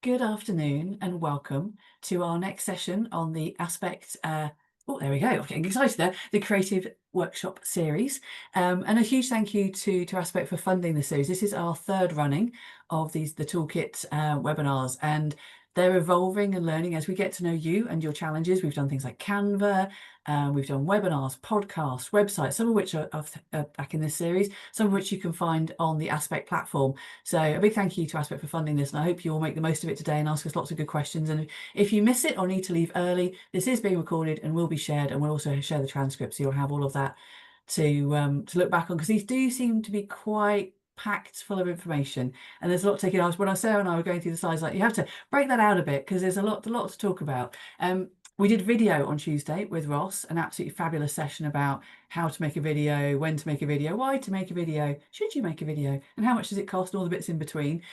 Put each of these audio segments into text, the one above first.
Good afternoon and welcome to our next session on the Aspect, oh, there we go, I'm getting excited there, the Creative Workshop series. And a huge thank you to Aspect for funding the series. This is our third running of the Toolkits webinars, and they're evolving and learning as we get to know you and your challenges. We've done things like Canva, we've done webinars, podcasts, websites, some of which are back in this series, some of which you can find on the Aspect platform. So a big thank you to Aspect for funding this, and I hope you all make the most of it today and ask us lots of good questions. And if you miss it or need to leave early, this is being recorded and will be shared, and we'll also share the transcript, so you'll have all of that to look back on, because these do seem to be quite packed full of information and there's a lot taken. When Sarah and I were going through the slides, like, you have to break that out a bit because there's a lot to talk about. We did video on Tuesday with Ross, an absolutely fabulous session about how to make a video, when to make a video, why to make a video, should you make a video, and how much does it cost, and all the bits in between.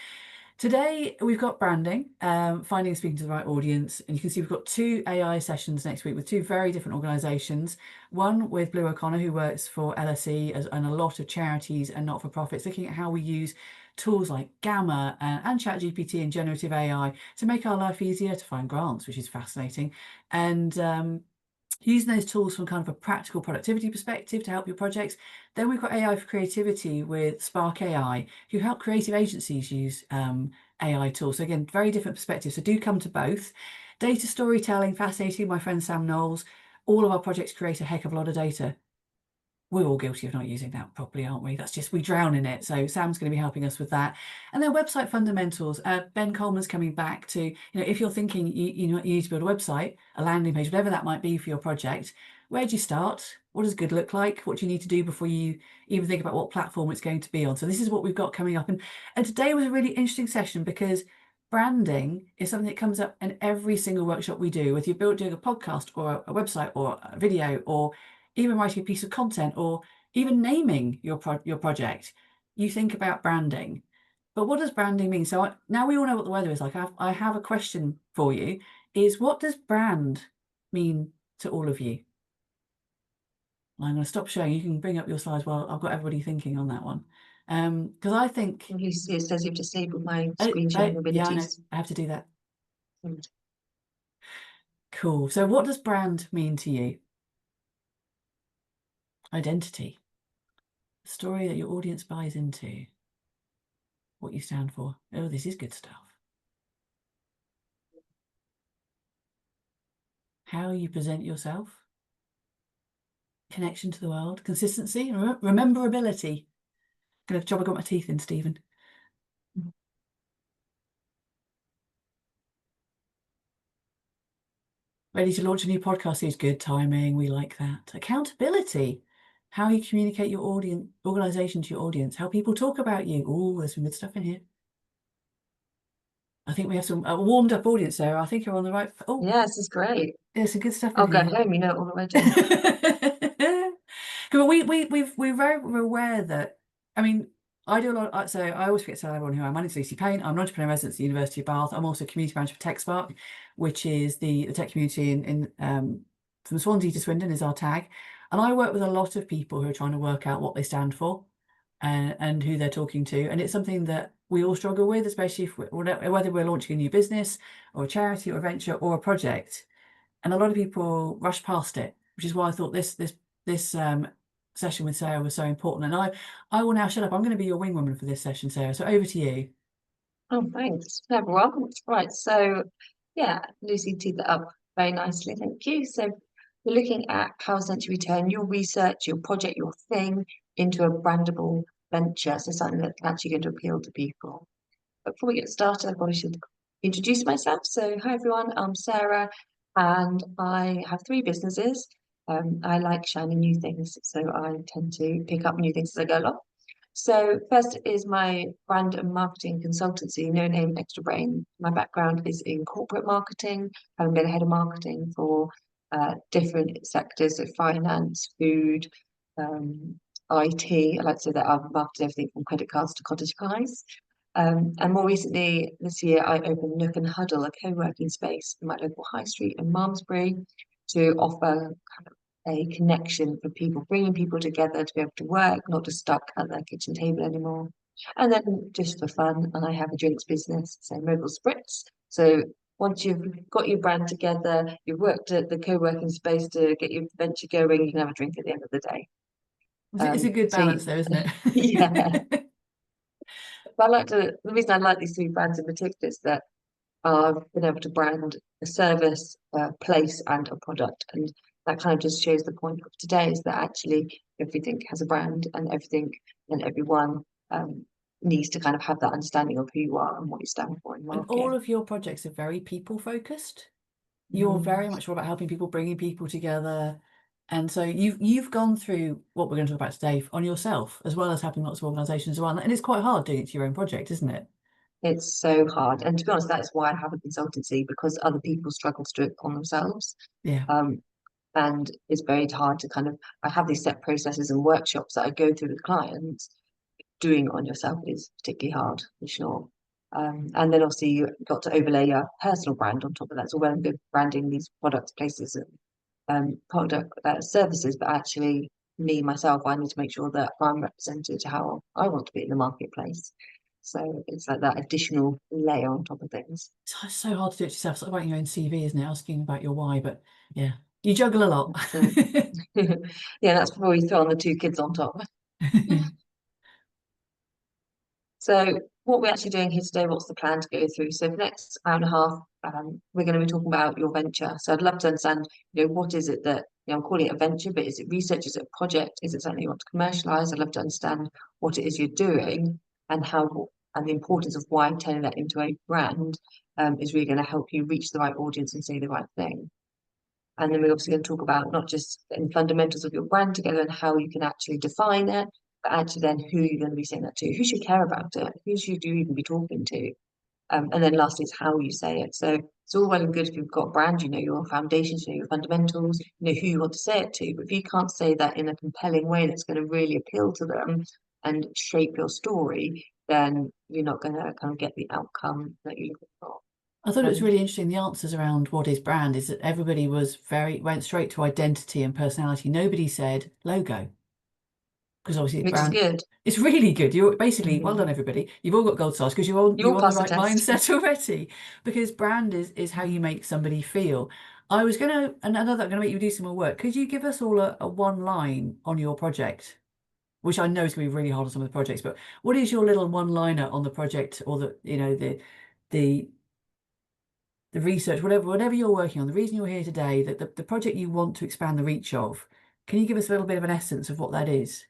Today we've got branding, finding and speaking to the right audience, and you can see we've got two AI sessions next week with two very different organisations. One with Blue O'Connor, who works for LSE and a lot of charities and not-for-profits, looking at how we use tools like Gamma and ChatGPT and generative AI to make our life easier to find grants, which is fascinating, and using those tools from kind of a practical productivity perspective to help your projects. Then we've got AI for creativity with Spark AI, who help creative agencies use AI tools. So again, very different perspectives. So do come to both. Data storytelling, fascinating. My friend Sam Knowles. All of our projects create a heck of a lot of data. We're all guilty of not using that properly, aren't we? That's just, we drown in it. So Sam's going to be helping us with that. And then website fundamentals. Ben Coleman's coming back to, if you're thinking you need to build a website, a landing page, whatever that might be for your project, where do you start? What does good look like? What do you need to do before you even think about what platform it's going to be on? So this is what we've got coming up. And today was a really interesting session because branding is something that comes up in every single workshop we do, whether you're doing a podcast or a website or a video, or even writing a piece of content, or even naming your project. You think about branding. But what does branding mean? So now we all know what the weather is like. I have a question for you, is what does brand mean to all of you? I'm going to stop showing. You can bring up your slides while I've got everybody thinking on that one. Because I think... It says you've disabled my screen sharing abilities. Yeah, I know. I have to do that. Cool. So what does brand mean to you? Identity. The story that your audience buys into. What you stand for. Oh, this is good stuff. How you present yourself. Connection to the world. Consistency. Rememberability. Good job I got my teeth in, Stephen. Ready to launch a new podcast series. Good timing. We like that. Accountability. How you communicate your audience, organisation to your audience. How people talk about you. Oh, there's some good stuff in here. I think we have some warmed up audience there. I think you're on the right. Oh, yeah, this is great. There's some good stuff. I'll go home. You know it already. We're very aware that. I mean, I do a lot. So I always forget to tell everyone who I am. My name's Lucy Payne. I'm an entrepreneur resident at the University of Bath. I'm also community manager for TechSpark, which is the tech community in from Swansea to Swindon is our tag. And I work with a lot of people who are trying to work out what they stand for and who they're talking to. And it's something that we all struggle with, especially whether we're launching a new business or a charity or a venture or a project. And a lot of people rush past it, which is why I thought this session with Sarah was so important. And I will now shut up. I'm going to be your wing woman for this session, Sarah. So over to you. Oh, thanks. Welcome. Right. So, yeah, Lucy teed that up very nicely. Thank you. So we're looking at how essentially we turn your research, your project, your thing into a brandable venture. So something that's actually going to appeal to people. But before we get started, I probably should introduce myself. So hi, everyone. I'm Sarah, and I have 3 businesses. I like shiny new things, so I tend to pick up new things as I go along. So first is my brand and marketing consultancy, No Name Extra Brain. My background is in corporate marketing, having been head of marketing for different sectors of finance, food, IT. I like to say that I've marketed everything from credit cards to cottage pies. And more recently, this year, I opened Nook and Huddle, a co-working space in my local high street in Malmesbury, to offer kind of a connection for people, bringing people together to be able to work, not just stuck at their kitchen table anymore. And then just for fun, I have a drinks business, so Mogul Spritz. So once you've got your brand together, you've worked at the co-working space to get your venture going, you can have a drink at the end of the day. It's a good So balance though, isn't yeah, it? but the reason I like these three brands in particular is that I've been able to brand a service, a place, and a product. And that kind of just shows the point of today is that actually everything has a brand and everything and everyone needs to kind of have that understanding of who you are and what you stand for in the And market. all of your projects are very people focused. You're Mm. very much all about helping people, bringing people together. And so you've gone through what we're going to talk about today on yourself, as well as helping lots of organisations as well. And it's quite hard doing it to your own project, isn't it? It's so hard. And to be honest, that's why I have a consultancy because other people struggle to do it on themselves. Yeah. Um, and it's very hard to kind of, I have these set processes and workshops that I go through with clients. Doing it on yourself is particularly hard for sure. And then obviously you got to overlay your personal brand on top of that. So well and good branding these products, places, and product services, but actually me myself, I need to make sure that I'm represented how I want to be in the marketplace. So it's like that additional layer on top of things. It's so hard to do it yourself. It's like writing your own CV, isn't it? Asking about your why, but yeah, you juggle a lot. So yeah, that's before you throw on the two kids on top. So what we're actually doing here today, what's the plan to go through? So for the next hour and a half, we're going to be talking about your venture. So I'd love to understand, what is it that, I'm calling it a venture, but is it research? Is it a project? Is it something you want to commercialize? I'd love to understand what it is you're doing and how, and the importance of why turning that into a brand is really going to help you reach the right audience and say the right thing. And then we're obviously going to talk about not just the fundamentals of your brand together and how you can actually define it, but actually then who you're going to be saying that to, who should care about it, who should you even be talking to. And then lastly is how you say it. So it's all well and good if you've got a brand, you know your foundations, you know your fundamentals, you know who you want to say it to. But if you can't say that in a compelling way that's going to really appeal to them and shape your story, then you're not going to kind of get the outcome that you're looking for. I thought it was And really interesting. The answers around what is brand is that everybody went straight to identity and personality. Nobody said logo because obviously which is brand. good. It's really good. You're basically well done, Mhm. everybody. You've all got gold stars because you're You'll on the pass the right test. mindset already. Because brand is how you make somebody feel. I was gonna and another gonna make you do some more work. Could you give us all a one line on your project? Which I know is going to be really hard on some of the projects, but what is your little one-liner on the project or the the research, whatever you're working on, the reason you're here today, that the project you want to expand the reach of, can you give us a little bit of an essence of what that is?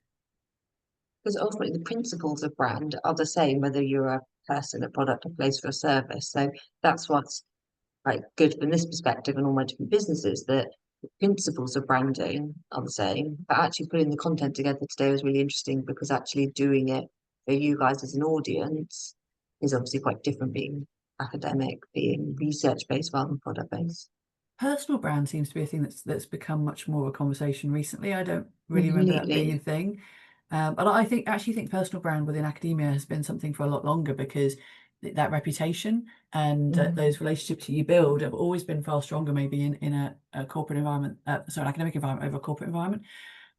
Because ultimately the principles of brand are the same whether you're a person, a product, a place, or a service. So that's what's like good from this perspective and all my different businesses that the principles of branding are the same. But actually putting the content together today was really interesting because actually doing it for you guys as an audience is obviously quite different being academic, being research based rather than product based. Personal brand seems to be a thing that's become much more of a conversation recently. I don't really remember that being a Completely. thing. But actually think personal brand within academia has been something for a lot longer because that reputation and Mhm. those relationships that you build have always been far stronger, maybe in a corporate environment, sorry, an academic environment over a corporate environment.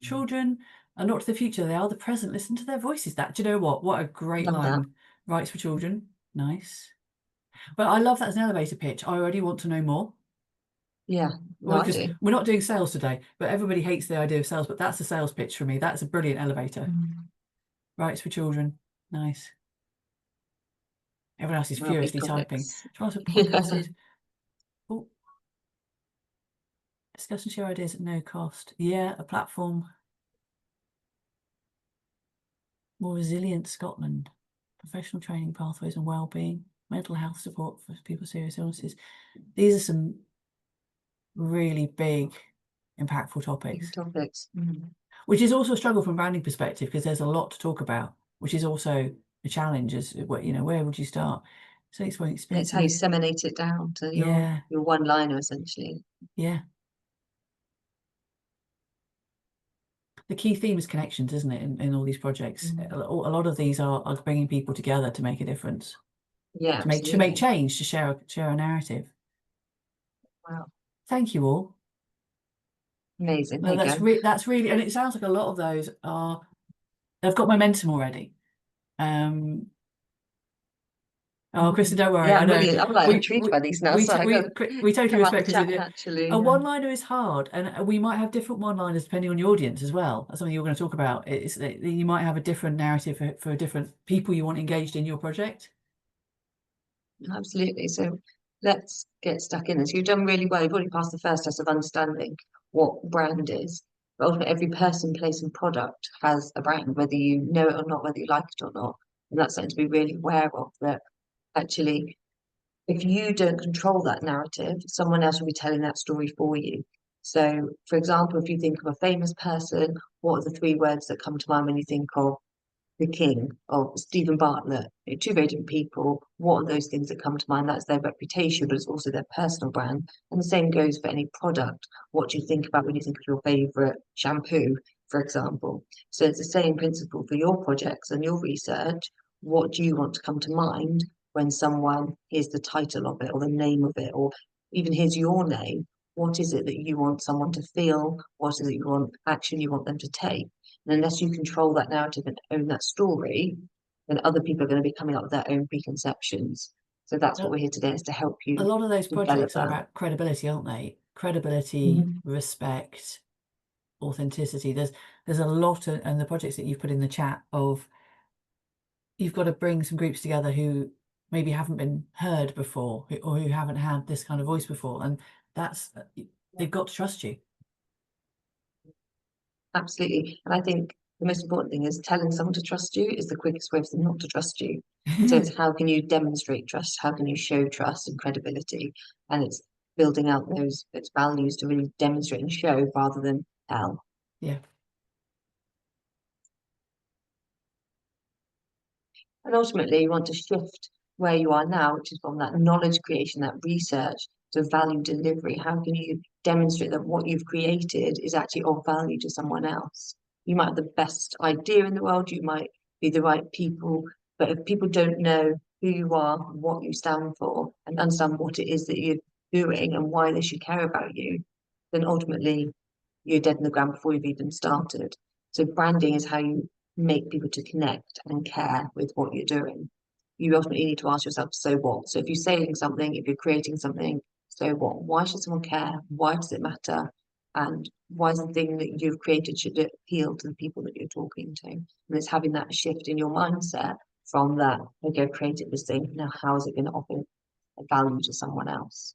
Children are not the future, they are the present. Listen to their voices. That, do you know what? What a great Love that. line. Rights for children. Nice. But I love that as an elevator pitch. I already want to know more. Yeah, no, Well, I because do. we're not doing sales today, but everybody hates the idea of sales, but that's a sales pitch for me. That's a brilliant elevator. Mhm. Rights for children. Nice. Everyone else is Well, big furiously typing. topics. Try podcast is oh, discuss and share ideas at no cost. Yeah, a platform. More resilient Scotland. Professional training pathways and well-being. Mental health support for people with serious illnesses. These are some really big, impactful Big topics, topics. Mhm. which is also a struggle from a branding perspective because there's a lot to talk about, which is also a challenge. Where would you start? So it's one And it's experience how in you this. disseminate it down to Yeah, your one liner essentially. yeah. The key theme is connections, isn't it? In all these projects, Mm. a lot of these are bringing people together to make a difference, Yeah, to make absolutely. change, to share a narrative. Wow. Thank you all. Amazing. There No, you go. that's really, and it sounds like a lot of those are they've got momentum already. Um, Oh, Kristen, don't worry. Yeah, I I'm know really, I'm like we intrigued we by these now, we so t- I we gotta Cri- we totally come out the respect chat Kristen. naturally. A Yeah. one-liner is hard, and we might have different one-liners depending on your audience as well. That's something you're going to talk about. It's that you might have a different narrative for different people you want engaged in your project. Absolutely. So let's get stuck in this. You've done really well. You've already passed the first test of understanding what brand is. But ultimately, every person, place, and product has a brand, whether you know it or not, whether you like it or not. And that's something to be really aware of, that actually, if you don't control that narrative, someone else will be telling that story for you. So, for example, if you think of a famous person, what are the three words that come to mind when you think of the King or Stephen Bartlett? Two very different people. What are those things that come to mind? That's their reputation, but it's also their personal brand. And the same goes for any product. What do you think about when you think of your favorite shampoo, for example? So it's the same principle for your projects and your research. What do you want to come to mind when someone hears the title of it or the name of it, or even hears your name? What is it that you want someone to feel? What is it you want action you want them to take? And unless you control that narrative and own that story, then other people are going to be coming up with their own preconceptions. So that's what A we're here today, is to help a you lot of those develop projects are that. about credibility, aren't they? Credibility, Mhm. respect, authenticity. There's a lot of, and the projects that you've put in the chat of you've got to bring some groups together who maybe haven't been heard before or who haven't had this kind of voice before, and that's they've got to trust you. Absolutely. And I think the most important thing is telling someone to trust you is the quickest way for them not to trust you. And so it's how can you demonstrate trust? How can you show trust and credibility? And it's building out those values to really demonstrate and show rather than tell. Yeah. And ultimately, you want to shift where you are now, which is from that knowledge creation, that research, to value delivery. How can you demonstrate that what you've created is actually of value to someone else? You might have the best idea in the world, you might be the right people, but if people don't know who you are, what you stand for, and understand what it is that you're doing and why they should care about you, then ultimately you're dead in the ground before you've even started. So branding is how you make people to connect and care with what you're doing. You ultimately need to ask yourself, so what? So if you're saying something, if you're creating something, so what? Why should someone care? Why does it matter? And why is the thing that you've created should it appeal to the people that you're talking to? And it's having that shift in your mindset from that, okay, I've created this thing, now how is it going to offer a value to someone else?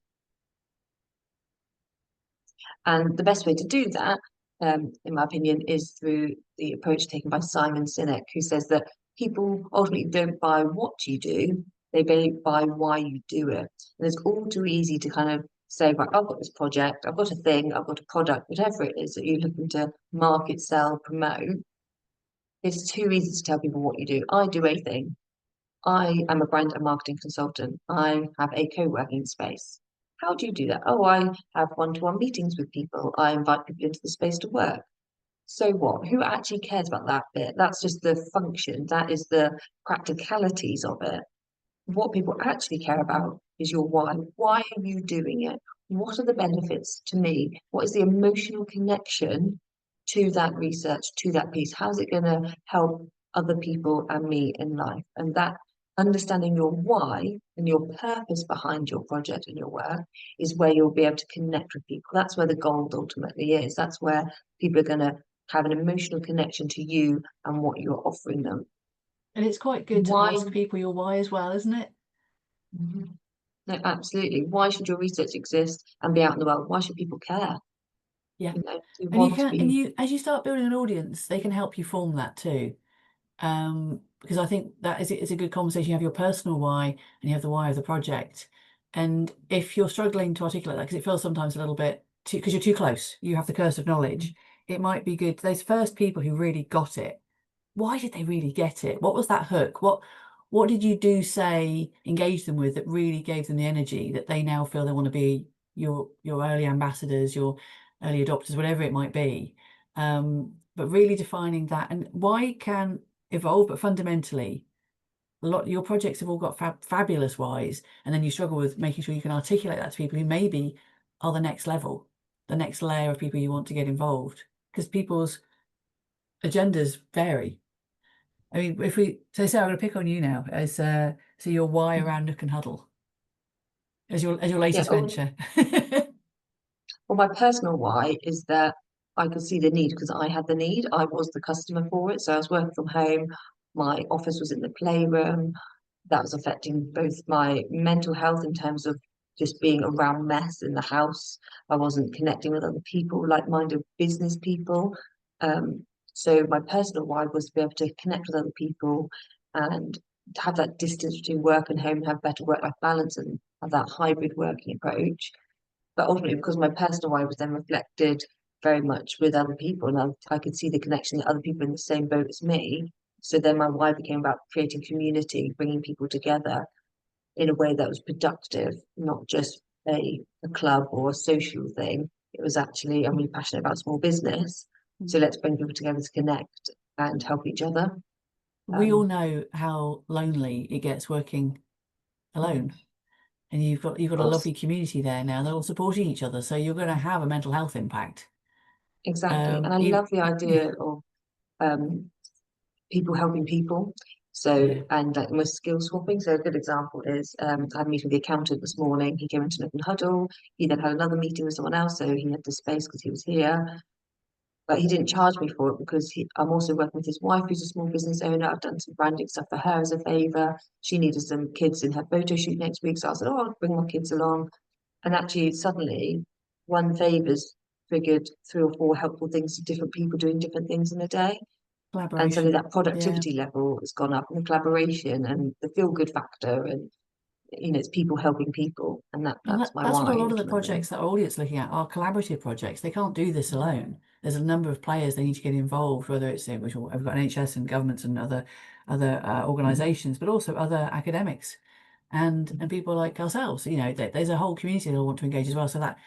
And the best way to do that, in my opinion, is through the approach taken by Simon Sinek, who says that people ultimately don't buy what you do, they buy why you do it. And it's all too easy to kind of say, right, I've got this project, I've got a thing, I've got a product, whatever it is that you're looking to market, sell, promote. It's too easy to tell people what you do. I do a thing. I am a brand and marketing consultant. I have a co-working space. How do you do that? Oh, I have one-to-one meetings with people. I invite people into the space to work. So what? Who actually cares about that bit? That's just the function. That is the practicalities of it. What people actually care about is your why. Why are you doing it? What are the benefits to me? What is the emotional connection to that research, to that piece? How's it going to help other people and me in life? And that understanding your why and your purpose behind your project and your work is where you'll be able to connect with people. That's where the gold ultimately is. That's where people are going to have an emotional connection to you and what you're offering them. And it's quite good to Why? ask people your why as well, isn't it? Mhm. No, absolutely. Why should your research exist and be out in the world? Why should people care? Yeah. They And you want to can, and be. you, as you start building an audience, they can help you form that too. Because I think that is a good conversation. You have your personal why and you have the why of the project. And if you're struggling to articulate that, because it feels sometimes a little bit too, because you're too close, you have the curse of knowledge, it might be good. Those first people who really got it, why did they really get it? What was that hook? What did you do, say, engage them with that really gave them the energy that they now feel they want to be your early ambassadors, your early adopters, whatever it might be. But really defining that and why can evolve, but fundamentally, your projects have all got fabulous whys, and then you struggle with making sure you can articulate that to people who maybe are the next level, the next layer of people you want to get involved, because people's agendas vary. I mean, if we so Sarah, I'm going to pick on you now as So your why around Nook and Huddle as your Yeah. latest Oh, venture. well, my personal why is that I could see the need because I had the need. I was the customer for it. So I was working from home. My office was in the playroom. That was affecting both my mental health in terms of just being around mess in the house. I wasn't connecting with other people, like-minded business people. So my personal why was to be able to connect with other people and to have that distance between work and home and have better work-life balance and have that hybrid working approach. But ultimately, because my personal why was then reflected very much with other people, and I could see the connection that other people in the same boat as me. So then my why became about creating community, bringing people together in a way that was productive, not just a club or a social thing. It was actually, I'm really passionate about small business. So let's bring people together to connect and help each other. We all Um, know how lonely it gets working of alone. And you've got a course, lovely community there now. They're all supporting each other. So you're going to have a mental health impact. exactly. And I You, love the yeah, idea of um, people helping people. So, yeah. and like almost skill swapping. So, a good example is I had a meeting with the accountant this morning. He came into Nook and Huddle. He then had another meeting with someone else. So, he had the space because he was here. But he didn't charge me for it because I'm also working with his wife, who's a small business owner. I've done some branding stuff for her as a favour. She needed some kids in her photo shoot next week. So, I said, oh, I'll bring my kids along. And actually, suddenly, one favour's triggered three or four helpful things to different people doing different things in a day. And suddenly Collaboration. that Yeah. productivity level has gone up and the collaboration and the feel good factor and it's people helping people and And that's my that's what a why lot of the ultimately. projects that our audience looking at are collaborative projects. They can't do this alone. There's a number of players they need to get involved, whether it's which we've got NHS and governments and other Mhm. organisations, but also other academics and people like ourselves. There's a whole community that want to engage as well. So that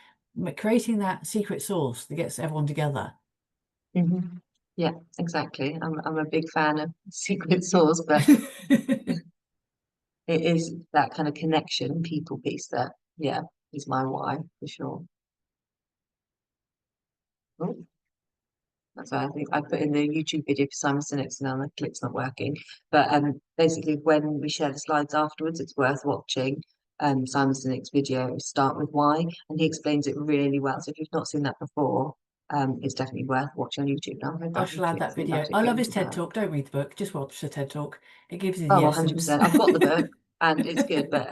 creating that secret sauce that gets everyone together. Mhm. Yeah, exactly. I'm a big fan of secret sauce, but it is that kind of connection people piece that yeah is my why for sure. Oh, that's why I think I put in the YouTube video for Simon Sinek's now the clip's not working. But basically when we share the slides afterwards, it's worth watching Simon Sinek's video, Start With Why, and he explains it really well. So if you've not seen that before, it's definitely worth watching on YouTube. Now I'm I about to shall add click that through that video. to I get love his into TED that. Talk. Don't read the book, just watch the TED Talk. It gives you Oh, the essence. 100%. I've got the book and it's good, but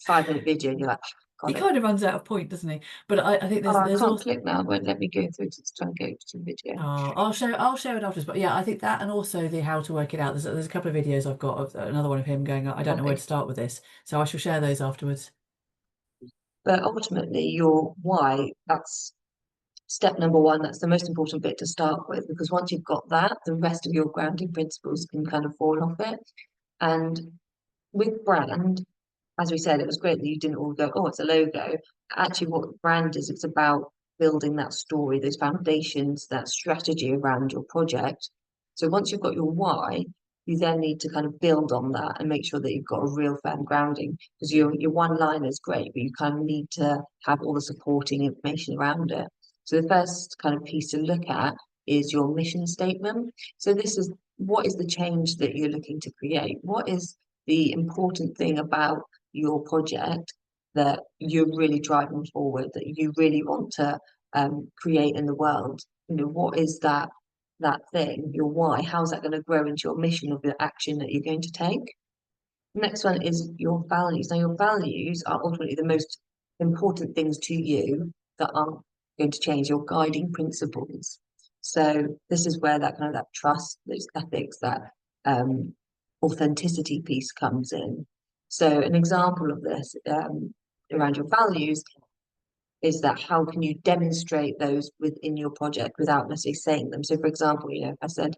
5 minute video and you're like, He got it. kind of runs out of point, doesn't he? But I think Oh, I there's can't also click now. It won't let me go through to try and go to the video. oh, I'll show it afterwards. But yeah, I think that and also the how to work it out. There's a couple of videos I've got of another one of him going, I don't know where to Perfect. start with this. So I shall share those afterwards. But ultimately, your why, that's step number one. That's the most important bit to start with, because once you've got that, the rest of your grounding principles can kind of fall off it. And with brand, as we said, it was great that you didn't all go, oh, it's a logo. Actually, what brand is, it's about building that story, those foundations, that strategy around your project. So once you've got your why, you then need to kind of build on that and make sure that you've got a real firm grounding because your one line is great, but you kind of need to have all the supporting information around it. So the first kind of piece to look at is your mission statement. So this is what is the change that you're looking to create? What is the important thing about your project that you're really driving forward, that you really want to create in the world? What is that thing, your why? How's that going to grow into your mission of the action that you're going to take? Next one is your values. Now, your values are ultimately the most important things to you that aren't going to change your guiding principles. So this is where that kind of that trust, those ethics, that um, authenticity piece comes in. So an example of this around your values is that how can you demonstrate those within your project without necessarily saying them? So, for example, I said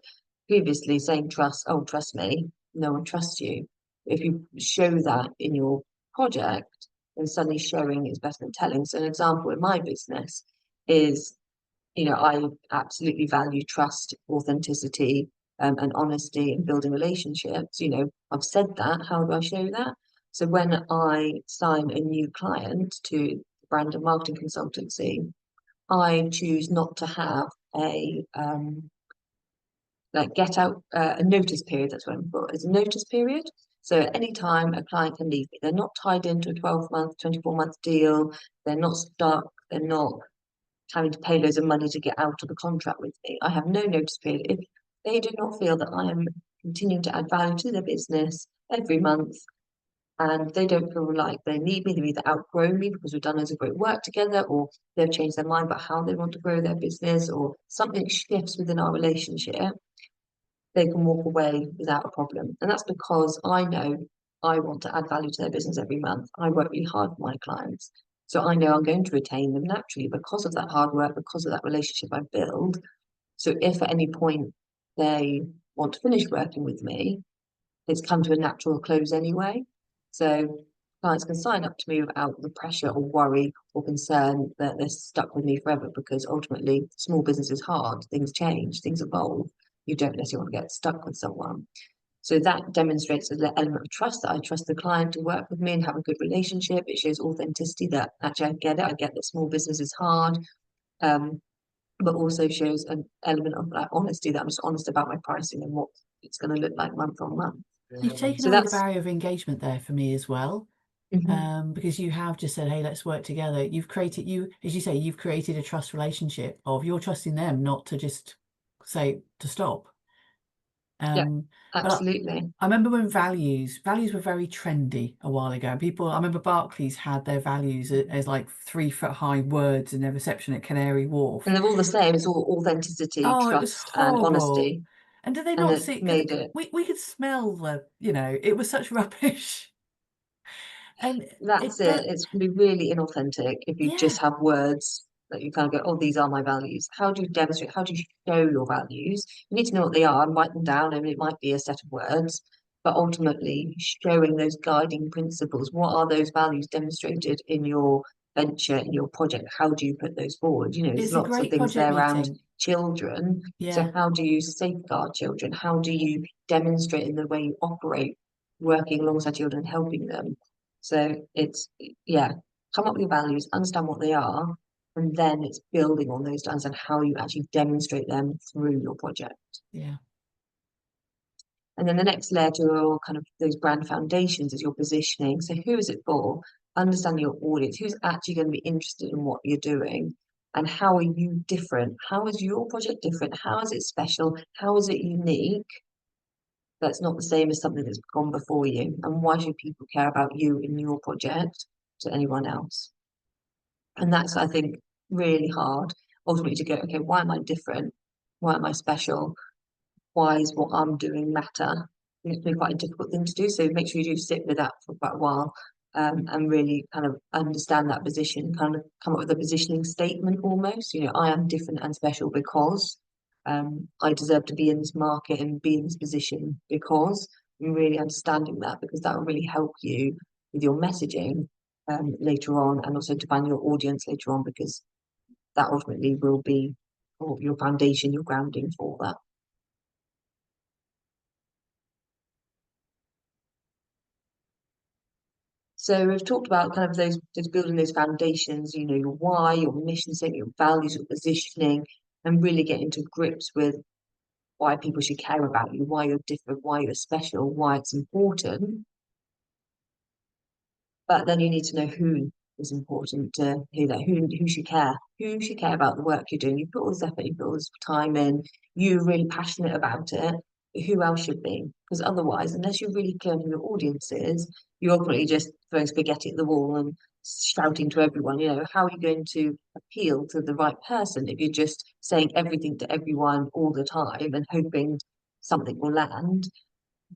previously saying trust, oh, trust me, no one trusts you. If you show that in your project, then suddenly showing is better than telling. So, an example in my business is, I absolutely value trust, authenticity, and honesty in building relationships. I've said that. How do I show that? So when I sign a new client to brand and marketing consultancy, I choose not to have a like get out a notice period. That's what I'm for. It's a notice period. So at any time, a client can leave me. They're not tied into a 12-month, 24-month deal. They're not stuck. They're not having to pay loads of money to get out of the contract with me. I have no notice period. If they do not feel that I am continuing to add value to their business every month, and they don't feel like they need me, they've either outgrown me because we've done loads of great work together, or they've changed their mind about how they want to grow their business, or something shifts within our relationship, they can walk away without a problem. And that's because I know I want to add value to their business every month. I work really hard for my clients. So I know I'm going to retain them naturally because of that hard work, because of that relationship I build. So if at any point they want to finish working with me, it's come to a natural close anyway. So clients can sign up to me without the pressure or worry or concern that they're stuck with me forever, because ultimately small business is hard, things change, things evolve. You don't necessarily want to get stuck with someone. So that demonstrates an element of trust, that I trust the client to work with me and have a good relationship. It shows authenticity, that actually I get it. I get that small business is hard, but also shows an element of like honesty, that I'm just honest about my pricing and what it's going to look like month on month. You've taken So away the that's barrier of engagement there for me as well. mhm, Because you have just said, hey, let's work together. You've created, as you say, you've created a trust relationship of you're trusting them not to just say to stop. yeah, Um, but absolutely. I remember when values were very trendy a while ago. I remember Barclays had their values as like 3 foot high words in their reception at Canary And Wharf. they're all the same. It's all authenticity, Oh, it was trust, and horrible. honesty. And did they And not it see? Because made it. we could smell it was such rubbish. And That's it does, it. It's going to be really inauthentic if you yeah. just have words that you kind of go, oh, these are my values. How do you demonstrate? How do you show your values? You need to know what they are and write them down. I mean, it might be a set of words, but ultimately showing those guiding principles. What are those values demonstrated in your venture, in your project? How do you put those forward? You know, there's It's a lots of great things project there around meeting. children. So Yeah, how do you safeguard children? How do you demonstrate in the way you operate, working alongside children, helping them? So it's, yeah, come up with your values, understand what they are, and then it's building on those to understand how you actually demonstrate them through your project. yeah. And then the next layer to your kind of those brand foundations is your positioning. So who is it for? Understanding your audience, who's actually going to be interested in what you're doing, and how are you different? How is your project different? How is it special? How is it unique? That's not the same as something that's gone before you. And why should people care about you in your project to anyone else? And that's, I think, really hard ultimately to go, okay, why am I different? Why am I special? Why is what I'm doing matter? And it's been quite a difficult thing to do. So make sure you do sit with that for quite a while, and really kind of understand that position, kind of come up with a positioning statement almost. You know, I am different and special because I deserve to be in this market and be in this position because I'm really understanding that, because that will really help you with your messaging later on, and also to find your audience later on, because that ultimately will be your foundation, your grounding for that. So we've talked about kind of those building those foundations, you know, your why, your mission statement, your values, your positioning, and really getting to grips with why people should care about you, why you're different, why you're special, why it's important. But then you need to know who is important to hear that, who should care about the work you're doing. You put all this effort, you put all this time in, you're really passionate about it. Who else should be? Because otherwise, unless you're really clear on who your audience is, you're ultimately just throwing spaghetti at the wall and shouting to everyone. You know, how are you going to appeal to the right person if you're just saying everything to everyone all the time and hoping something will land?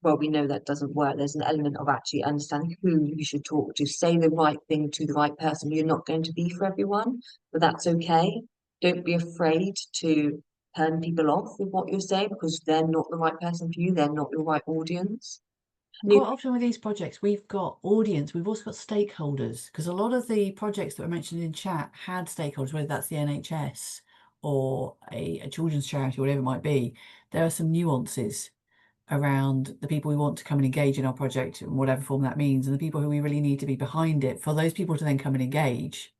Well, we know that doesn't work. There's an element of actually understanding who you should talk to, say the right thing to the right person. You're not going to be for everyone, but that's okay. Don't be afraid to turn people off with what you're saying, because they're not the right person for you. They're not your right audience. Quite often with these projects, we've got audience, we've also got stakeholders, because a lot of the projects that were mentioned in chat had stakeholders, whether that's the NHS or a children's charity, whatever it might be. There are some nuances around the people we want to come and engage in our project in whatever form that means, and the people who we really need to be behind it for those people to then come and engage.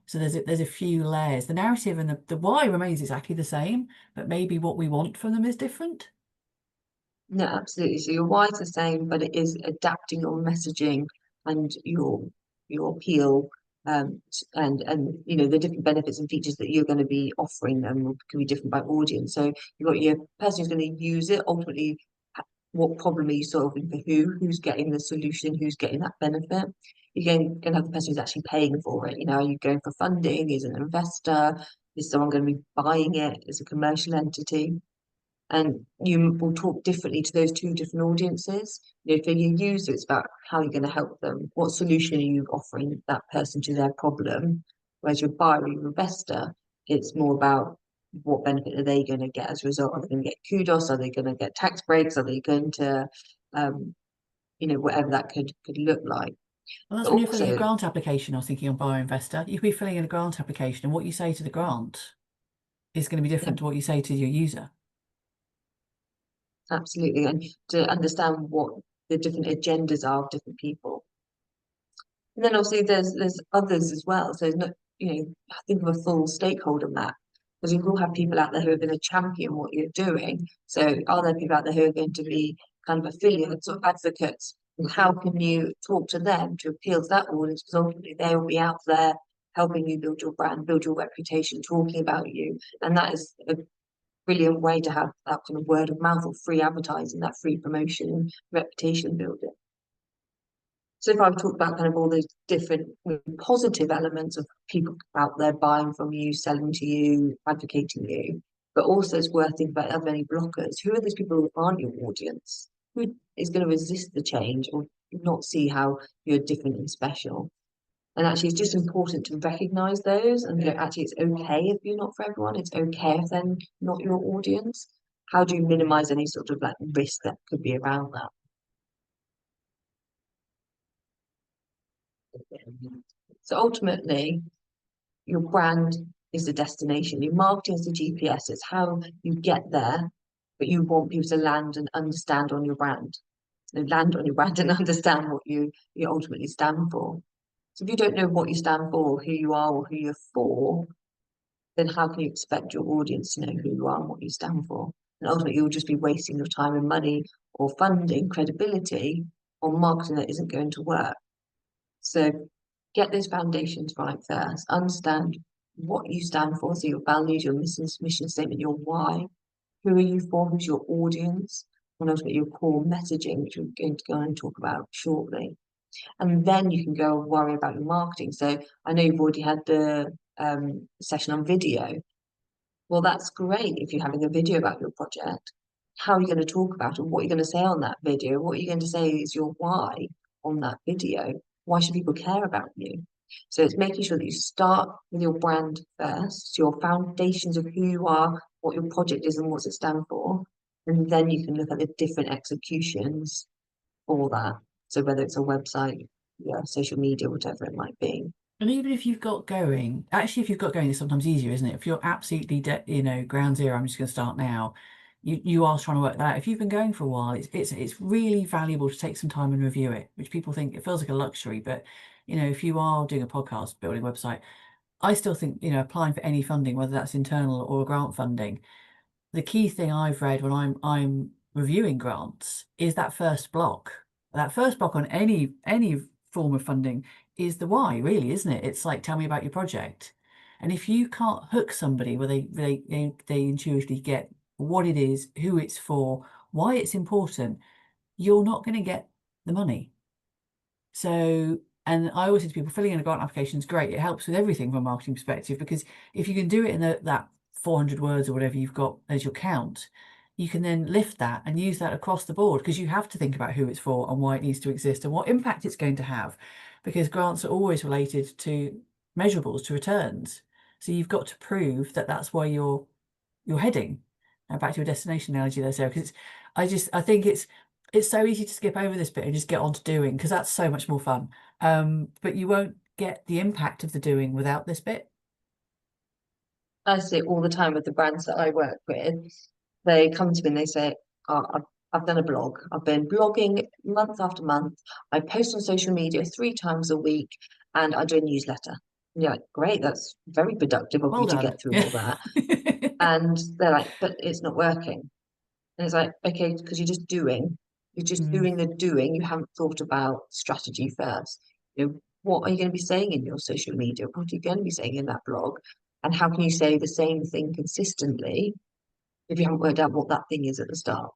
So there's a few layers. The narrative and the why remains exactly the same, but maybe what we want from them is different. No, absolutely. So your why is the same, but it is adapting your messaging and your appeal, and you know the different benefits and features that you're going to be offering them can be different by audience. So you've got your person who's going to use it. Ultimately, what problem are you solving for who? Who's getting the solution? Who's getting that benefit? You're going to have the person who's actually paying for it. You know, are you going for funding? Is it an investor? Is someone going to be buying it? Is a commercial entity? And you will talk differently to those two different audiences. You know, for your user, it's about how you're going to help them. What solution are you offering that person to their problem? Whereas your buyer or your investor, it's more about what benefit are they going to get as a result? Are they going to get kudos? Are they going to get tax breaks? Are they going to, um, you know, whatever that could look like. Well, that's But when you're filling a also, grant application. I was thinking on buyer investor, you could be filling in a grant application, and what you say to the grant is going to be yeah, different to what you say to your user. absolutely, and to understand what the different agendas are of different people. And then obviously there's others as well. So it's not, you know, think of a full stakeholder map. Because you will have people out there who are going to champion what you're doing. So are there people out there who are going to be kind of affiliates or advocates? And how can you talk to them to appeal to that audience? Because ultimately they will be out there helping you build your brand, build your reputation, talking about you. And that is a brilliant way to have that kind of word of mouth or free advertising, that free promotion, reputation building. So if I talk about kind of all those different positive elements of people out there buying from you, selling to you, advocating you, but also it's worth thinking about, are there any blockers? Who are those people who aren't your audience? Who is going to resist the change or not see how you're different and special? And actually, it's just important to recognize those and go, actually, it's okay if you're not for everyone. It's okay if they're not your audience. How do you minimize any sort of like risk that could be around that? So ultimately, your brand is the destination. Your marketing is the GPS. It's how you get there, but you want people to land and understand on your brand. So land on your brand and understand what you ultimately stand for. So if you don't know what you stand for, who you are, or who you're for, then how can you expect your audience to know who you are and what you stand for? And ultimately, you'll just be wasting your time and money or funding, credibility on marketing that isn't going to work. So get those foundations right first. Understand what you stand for, so your values, your mission statement, your why. Who are you for? Who's your audience? And also your core messaging, which we're going to go and talk about shortly. And then you can go and worry about your marketing. So I know you've already had the session on video. Well, that's great if you're having a video about your project. How are you going to talk about it? What are you going to say on that video? What are you going to say is your why on that video? Why should people care about you? So it's making sure that you start with your brand first, your foundations of who you are, what your project is, and what's it stand for. And then you can look at the different executions for that. So whether it's a website, yeah, social media, whatever it might be. And even if you've got going, actually, if you've got going, it's sometimes easier, isn't it? If you're absolutely, ground zero, I'm just going to start now. You are trying to work that out. If you've been going for a while, it's really valuable to take some time and review it, which people think it feels like a luxury, but if you are doing a podcast, building a website, I still think applying for any funding, whether that's internal or grant funding, the key thing I've read when I'm reviewing grants is that first block. That first block on any form of funding is the why, really, isn't it? It's like, tell me about your project. And if you can't hook somebody where they intuitively get what it is, who it's for, why it's important, you're not going to get the money. So, and I always say to people, filling in a grant application is great. It helps with everything from a marketing perspective, because if you can do it in that 400 words or whatever you've got as your count, you can then lift that and use that across the board, because you have to think about who it's for and why it needs to exist and what impact it's going to have, because grants are always related to measurables, to returns. So you've got to prove that that's where you're heading. And back to your destination analogy there, Sarah, because I think it's so easy to skip over this bit and just get on to doing, because that's so much more fun. But you won't get the impact of the doing without this bit. I see it all the time with the brands that I work with. They come to me and they say, oh, I've done a blog. I've been blogging month after month. I post on social media 3 times a week and I do a newsletter. And you're like, great, that's very productive of Well you to done. get through Yeah. all that. And they're like, but it's not working. And it's like, okay, because you're just Mm. doing the doing. You haven't thought about strategy first. You know, what are you going to be saying in your social media? What are you going to be saying in that blog? And how can you say the same thing consistently if you haven't worked out what that thing is at the start?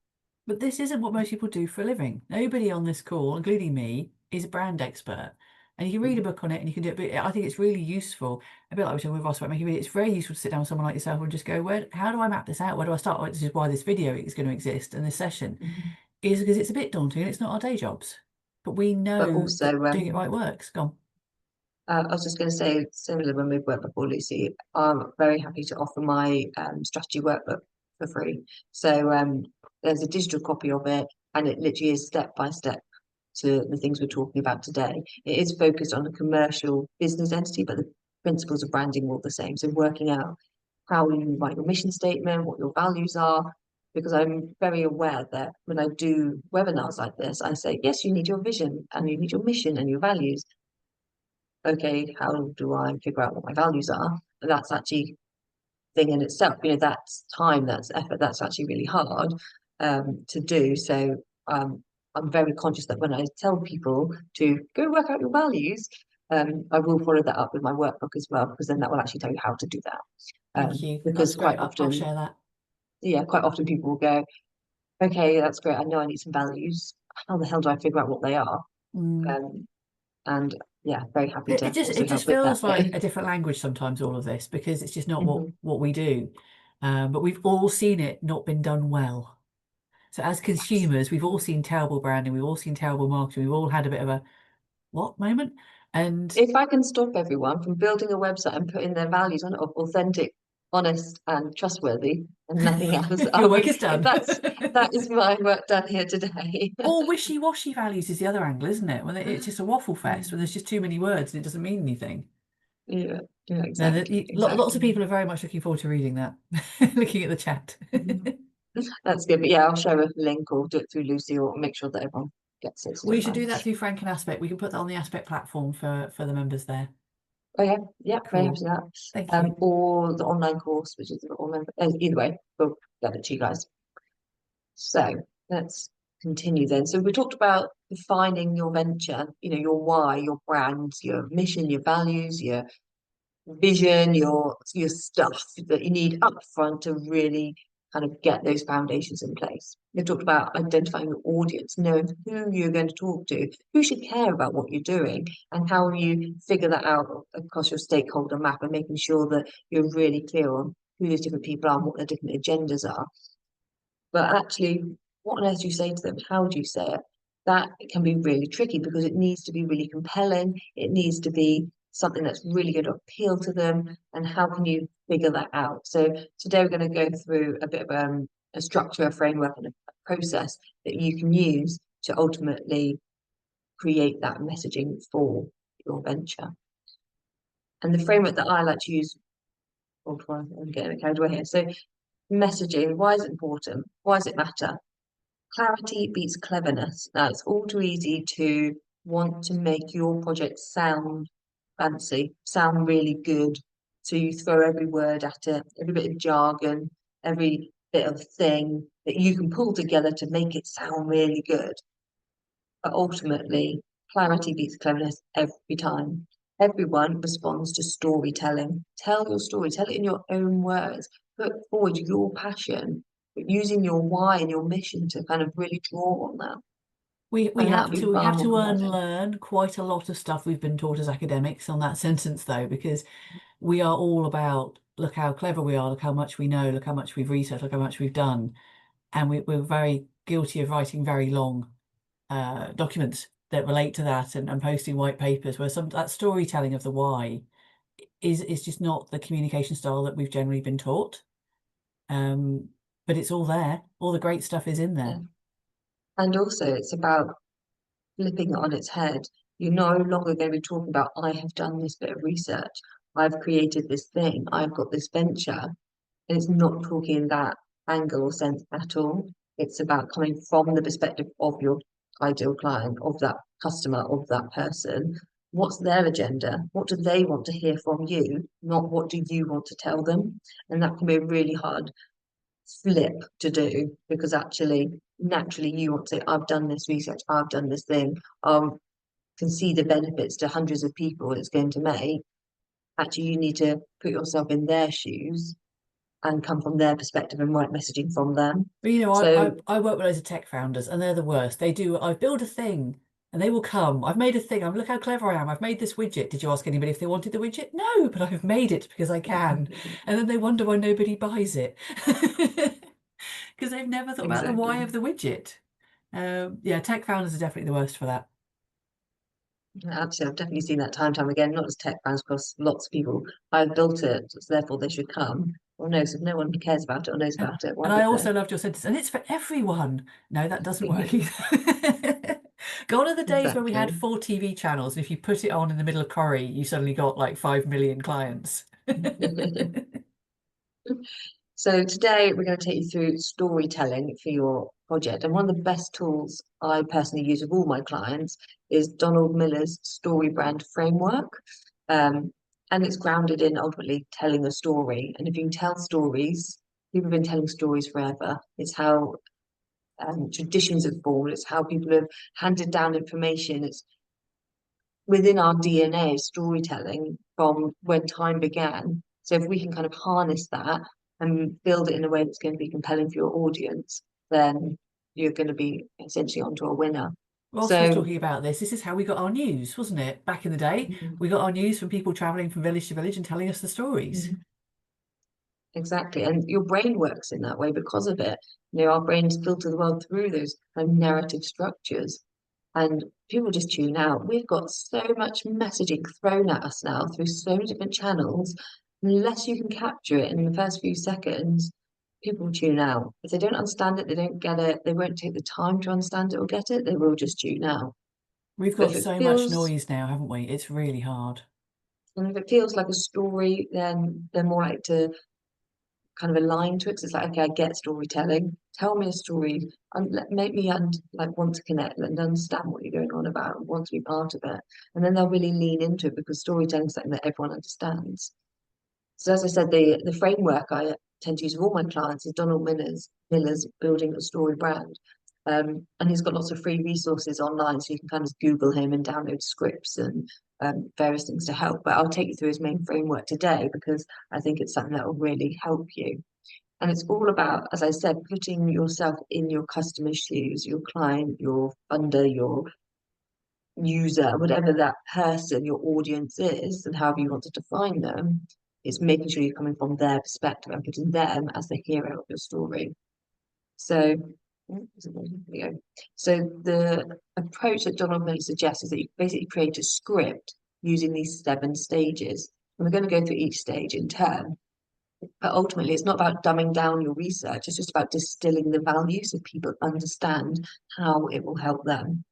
But this isn't what most people do for a living. Nobody on this call, including me, is a brand expert. And you can read a Mhm. book on it and you can do it, but I think it's really useful. A bit like we were talking with Ross about making videos, it's very useful to sit down with someone like yourself and just go, how do I map this out? Where do I start? This is why this video is going to exist and this session Mhm. is because it's a bit daunting and it's not our day jobs. But we But know also, that doing it right works. Go on. I was just going to say, similar when we've worked before, Lucy, I'm very happy to offer my strategy workbook for free. So there's a digital copy of it, and it literally is step by step to the things we're talking about today. It is focused on a commercial business entity, but the principles of branding are all the same. So working out how you write your mission statement, what your values are, because I'm very aware that when I do webinars like this, I say, yes, you need your vision and you need your mission and your values. Okay, how do I figure out what my values are? And that's actually thing in itself. You know, that's time, that's effort, that's actually really hard to do. So I'm very conscious that when I tell people to go work out your values, I will follow that up with my workbook as well, because then that will actually tell you how to do that. Thank you. Because That's great. quite I'll often, share that. yeah, quite often people will go, okay, that's great. I know I need some values. How the hell do I figure out what they are? Mm. Um, and yeah, very happy It to just also it just help with that feels like bit. a different language sometimes, all of this, because it's just not what Mhm. what we do. But we've all seen it not been done well. So as Yes. consumers, we've all seen terrible branding, we've all seen terrible marketing, we've all had a bit of a what moment. And If I can stop everyone from building a website and putting their values on it of authentic, honest, and trustworthy, and nothing else, I your work mean, is if done. that's that is my work done here today. Or wishy-washy values is the other angle, isn't it? When it's just a waffle fest, when Mm. there's just too many words and it doesn't mean anything. Yeah, yeah, Now, exactly, lots of exactly. people are very much looking forward to reading that, looking at the chat. Mhm. That's good. But yeah, I'll share a link or do it through Lucy or make sure that everyone gets it, so We don't should mind. do that through Frank and Aspect. We can put that on the Aspect platform for the members there. Oh yeah, yeah, very happy Cool. to that. Thank you. Or the online course, which is the online, either way, we'll get it to you guys. So let's continue then. So we talked about defining your venture, you know, your why, your brand, your mission, your values, your vision, your stuff that you need up front to really kind of get those foundations in place. We talked about identifying your audience, knowing who you're going to talk to, who should care about what you're doing, and how you figure that out across your stakeholder map and making sure that you're really clear on who those different people are and what their different agendas are. But actually, what on earth do you say to them? How do you say it? That can be really tricky because it needs to be really compelling. It needs to be something that's really going to appeal to them. And how can you figure that out? So today we're going to go through a bit of a structure, a framework, and a process that you can use to ultimately create that messaging for your venture. And the framework that I like to use, oh, before I'm getting carried away here. So messaging, why is it important? Why does it matter? Clarity beats cleverness. Now, it's all too easy to want to make your project sound fancy, sound really good. So you throw every word at it, every bit of jargon, every bit of thing that you can pull together to make it sound really good. But ultimately, clarity beats cleverness every time. Everyone responds to storytelling. Tell your story, tell it in your own words, put forward your passion, but using your why and your mission to kind of really draw on that. We And that'll have be to we far have more to compelling. unlearn quite a lot of stuff we've been taught as academics on that sentence though, because we are all about look how clever we are, look how much we know, look how much we've researched, look how much we've done. And we're very guilty of writing very long documents that relate to that and posting white papers where some that storytelling of the why is just not the communication style that we've generally been taught. Um, but it's all there. All the great stuff is in Yeah. there. And also, it's about flipping it on its head. You're no longer going to be talking about, I have done this bit of research, I've created this thing, I've got this venture. And it's not talking in that angle or sense at all. It's about coming from the perspective of your ideal client, of that customer, of that person. What's their agenda? What do they want to hear from you? Not what do you want to tell them? And that can be a really hard flip to do, because actually naturally you want to say, I've done this research, I've done this thing, can see the benefits to hundreds of people it's going to make. Actually, you need to put yourself in their shoes and come from their perspective and write messaging from them. But you know, So I work with loads of tech founders, and they're the worst. They do. I build a thing, and they will come. I've made a thing. Look how clever I am. I've made this widget. Did you ask anybody if they wanted the widget? No, but I've made it because I can. And then they wonder why nobody buys it because they've never thought about the why exactly. of the widget. Yeah, tech founders are definitely the worst for that. Absolutely, I've definitely seen that time and time again, not just tech brands, because lots of people, I've built it, so therefore they should come. Well, no, so if no one cares about it or knows And, about it, why and I would they? also loved your sentence, and it's for everyone. No, that doesn't work either. Gone are the days where we had Exactly. 4 TV channels, and if you put it on in the middle of Corrie, you suddenly got like 5 million clients. So today we're going to take you through storytelling for your project. And one of the best tools I personally use with all my clients is Donald Miller's story brand framework. Um, and it's grounded in ultimately telling a story. And if you can tell stories, people have been telling stories forever. It's how traditions have formed. It's how people have handed down information. It's within our DNA of storytelling from when time began. So if we can kind of harness that and build it in a way that's going to be compelling for your audience, then you're going to be essentially onto a winner. Ross was So talking about this. This is how we got our news, wasn't it? Back in the day, mhm, we got our news from people traveling from village to village and telling us the stories. mhm, exactly. And your brain works in that way because of it. You know, our brains filter the world through those kind of narrative structures. And people just tune out. We've got so much messaging thrown at us now through so many different channels. Unless you can capture it in the first few seconds, people tune out. If they don't understand it, they don't get it, they won't take the time to understand it or get it, they will just tune out. We've But got so much noise now, haven't we? It's really hard. if it feels like a story, then they're more like to kind of aligned to it. 'Cause it's like, okay, I get storytelling. Tell me a story and make me like want to connect and understand what you're going on about and want to be part of it. And then they'll really lean into it because storytelling is something that everyone understands. So as I said, the framework I tend to use with all my clients is Donald Miller's Building a Story Brand. And he's got lots of free resources online, so you can kind of Google him and download scripts and various things to help. But I'll take you through his main framework today because I think it's something that will really help you. And it's all about, as I said, putting yourself in your customer's shoes, your client, your funder, your user, whatever that person, your audience is, and however you want to define them. It's making sure you're coming from their perspective and putting them as the hero of your story. So, so the approach that Donald Miller suggests is that you basically create a script using these 7 stages. And we're going to go through each stage in turn. But ultimately, it's not about dumbing down your research. It's just about distilling the value so people understand how it will help them.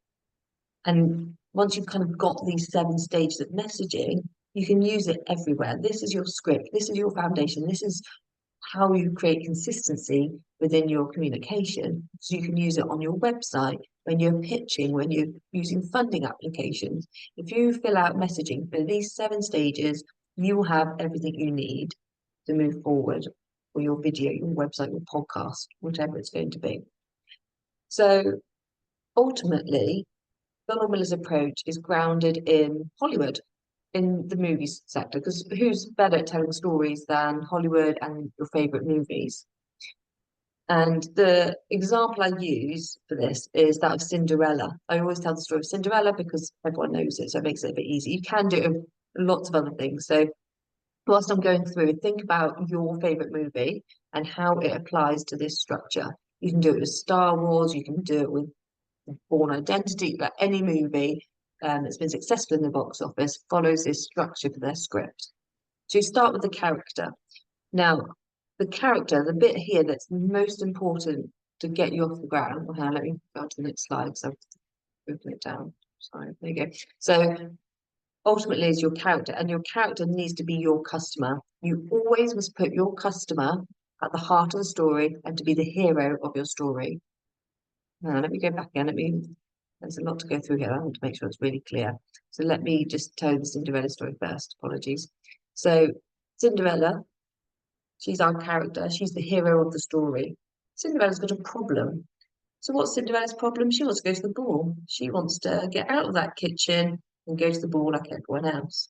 And once you've kind of got these 7 stages of messaging, you can use it everywhere. This is your script. This is your foundation. This is how you create consistency within your communication. So you can use it on your website, when you're pitching, when you're using funding applications. If you fill out messaging for these 7 stages, you will have everything you need to move forward for your video, your website, your podcast, whatever it's going to be. So ultimately, Donald Miller's approach is grounded in Hollywood, in the movies sector, because who's better at telling stories than Hollywood and your favorite movies? And the example I use for this is that of Cinderella. I always tell the story of Cinderella because everyone knows it, so it makes it a bit easy. You can do it with lots of other things. So whilst I'm going through, think about your favorite movie and how it applies to this structure. You can do it with Star Wars, you can do it with Born Identity, like any movie that's been successful in the box office follows this structure for their script. So you start with the character. Now, the character, the bit here that's most important to get you off the ground. Okay, let me go to the next slide. So I've broken it down. Sorry, there you go. So ultimately is your character, and your character needs to be your customer. You always must put your customer at the heart of the story and to be the hero of your story. Now, let me go back again. There's a lot to go through here. I want to make sure it's really clear. So let me just tell you the Cinderella story first. Apologies. So Cinderella She's our character. She's the hero of the story. Cinderella's got a problem. So what's Cinderella's problem? She wants to go to the ball. She wants to get out of that kitchen and go to the ball like everyone else.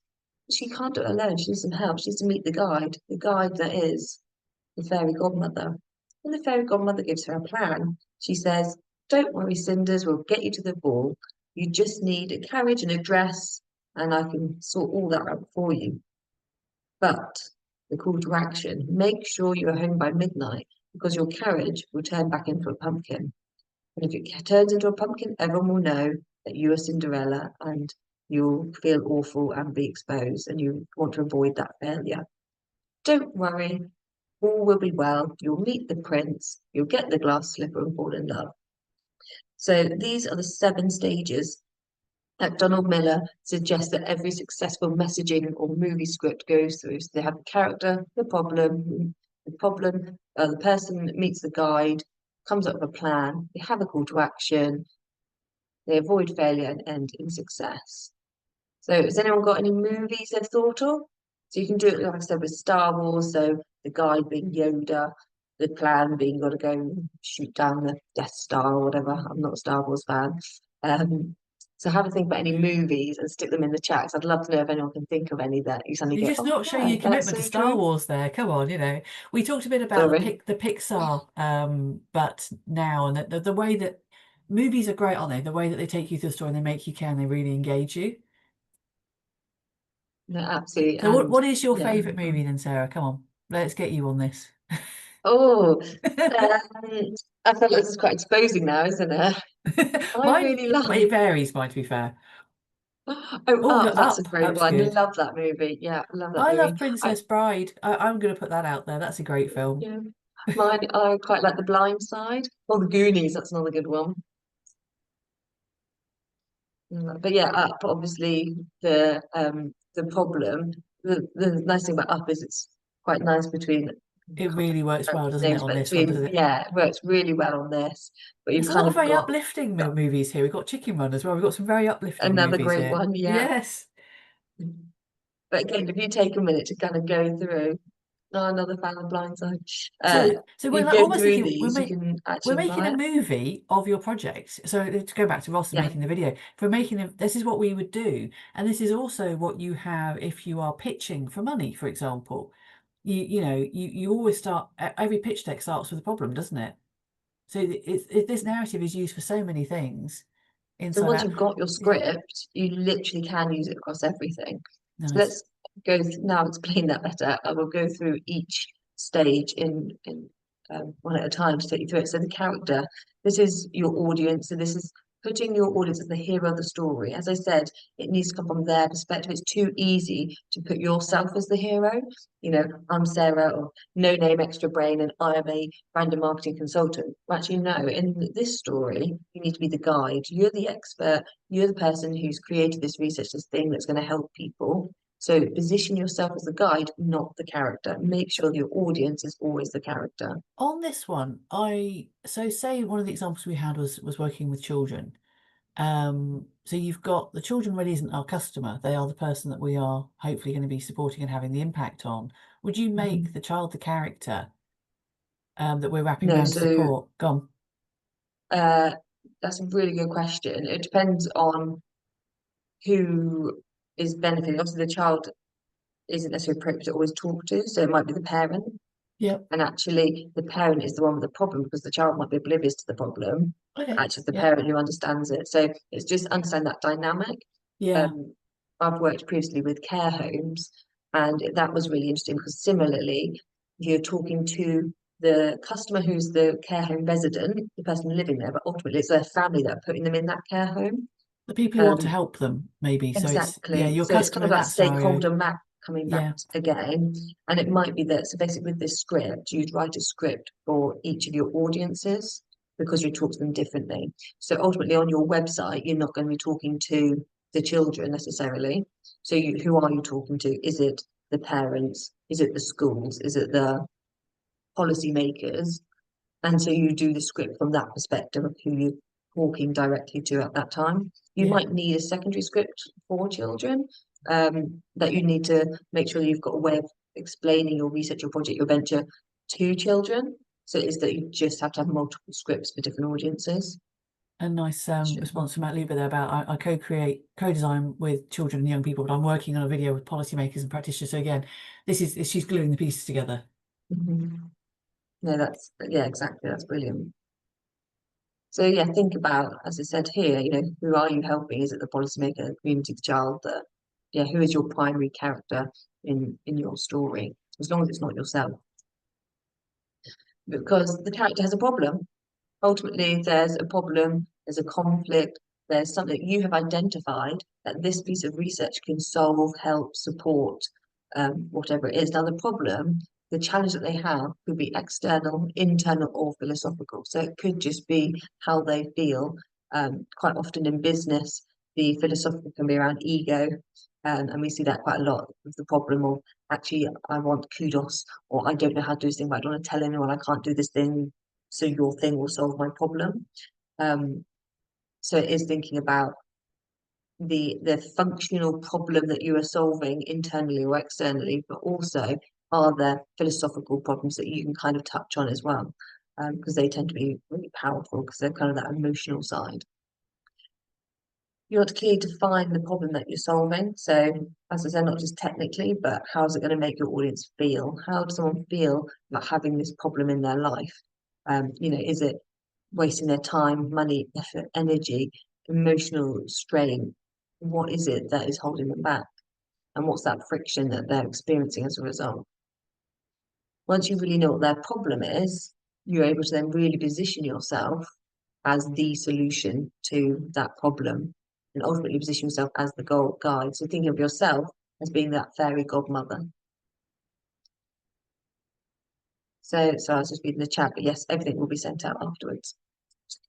She can't do it alone. She needs some help. She needs to meet the guide that is the fairy godmother. And the fairy godmother gives her a plan. She says, "Don't worry, Cinders, we'll get you to the ball. You just need a carriage and a dress, and I can sort all that out for you. But the call to action, make sure you are home by midnight because your carriage will turn back into a pumpkin. And if it turns into a pumpkin, everyone will know that you are Cinderella and you'll feel awful and be exposed and you want to avoid that failure. Don't worry, all will be well. You'll meet the prince, you'll get the glass slipper and fall in love." So these are the 7 stages that Donald Miller suggests that every successful messaging or movie script goes through. So they have the character, the person meets the guide, comes up with a plan, they have a call to action, they avoid failure and end in success. So has anyone got any movies they've thought of? So you can do it, like I said, with Star Wars, so the guide being Yoda, the plan being got to go and shoot down the Death Star or whatever. I'm not a Star Wars fan. Um, so have a think about any movies and stick them in the chat. 'Cause I'd love to know if anyone can think of any that you suddenly You're go, just "Oh not showing yeah, your that's commitment to so Star true." Wars there. Come on, we talked a bit about Sorry. the Pixar, but now and the way that movies are great, aren't they? The way that they take you through the story and they make you care and they really engage you. No, absolutely. So And what is your yeah. favourite movie then, Sarah? Come on, let's get you on this. Oh, I feel like this is quite exposing now, isn't it? I Mine, really it like. varies, mine, to be fair. Oh, Oh, Up, that's a Up, great Up's one. good. Love that movie. Yeah, love that I movie. love I, Princess Bride. I'm going to put that out there. That's a great film. yeah, mine, I quite like The Blind Side or The Goonies. That's another good one. But yeah, Up, obviously the problem. The nice thing about Up is it's quite nice between, I It can't really works well, remember the doesn't it, names, on but this one, does between, it? yeah, it works really well on this. But you've There's a lot kind of of very got uplifting movies here. We've got Chicken Run as well. We've got some very uplifting another movies great here. one. Yeah. Yes. But again, if you take a minute to kind of go through, oh, another fan of Blindside. So, Uh, so we're you like go almost through thinking these, you can we're actually making apply a it. movie of your project. So to go back to Ross and Yeah. making the video, if we're making this is what we would do, and this is also what you have if you are pitching for money, for example. You always start every pitch deck starts with a problem, doesn't it? So this narrative is used for so many things, So inside once out. you've got your Yeah, script, you literally can use it across everything. So nice. let's go now explain that better. I will go through each stage in one at a time to take you through it. So the character, this is your audience. So this is putting your audience as the hero of the story. As I said, it needs to come from their perspective. It's too easy to put yourself as the hero. I'm Sarah or no name extra brain and I am a brand marketing consultant. Well, actually, no, in this story, you need to be the guide. You're the expert. You're the person who's created this research, this thing that's going to help people. So position yourself as the guide, not the character. Make sure your audience is always the character. On this one, so say one of the examples we had was working with children. So you've got the children really isn't our customer. They are the person that we are hopefully going to be supporting and having the impact on. Would you make Mhm. the child the character that we're wrapping No, around to so support? Gone. uh, that's a really good question. It depends on who is benefiting. Obviously, the child isn't necessarily appropriate to always talk to, so it might be the parent. Yep. And actually, the parent is the one with the problem because the child might be oblivious to the problem. Okay. Actually, it's the Yep. parent who understands it. So it's just understand that dynamic. Yeah. Um, I've worked previously with care homes, and that was really interesting because similarly, you're talking to the customer who's the care home resident, the person living there, but ultimately it's their family that are putting them in that care home. The people who want to Um, help them, maybe. So it's, yeah, Exactly. your So it's kind customer of in that that scenario. stakeholder map coming back Yeah. again. And it might be that, so basically with this script, you'd write a script for each of your audiences because you talk to them differently. So ultimately on your website, you're not going to be talking to the children necessarily. So who are you talking to? Is it the parents? Is it the schools? Is it the policymakers? And so you do the script from that perspective of who you're talking directly to at that time. You Yeah. might need a secondary script for children that you need to make sure you've got a way of explaining your research, your project, your venture to children. So it is that you just have to have multiple scripts for different audiences. A nice Should response from Matt Luber there about I co-design with children and young people, but I'm working on a video with policymakers and practitioners. So again, she's gluing the pieces together. Mhm. No, yeah, exactly. That's brilliant. So yeah, think about, as I said here, who are you helping? Is it the policymaker, the community, the child? Who is your primary character in your story? As long as it's not yourself, because the character has a problem. Ultimately, there's a problem, there's a conflict, there's something you have identified that this piece of research can solve, help, support, whatever it is. Now, the challenge that they have could be external, internal, or philosophical. So it could just be how they feel. Quite often in business, the philosophical can be around ego. And we see that quite a lot with the problem of actually, I want kudos, or I don't know how to do this thing, but I don't want to tell anyone I can't do this thing, so your thing will solve my problem. So it is thinking about the functional problem that you are solving internally or externally, but also are there philosophical problems that you can kind of touch on as well, because they tend to be really powerful because they're kind of that emotional side. You want to clearly define the problem that you're solving. So, as I said, not just technically, but how is it going to make your audience feel? How does someone feel about having this problem in their life? Is it wasting their time, money, effort, energy, emotional strain? What is it that is holding them back? And what's that friction that they're experiencing as a result? Once you really know what their problem is, you're able to then really position yourself as the solution to that problem and ultimately position yourself as the goal guide. So thinking of yourself as being that fairy godmother. So I was just reading the chat, but yes, everything will be sent out afterwards.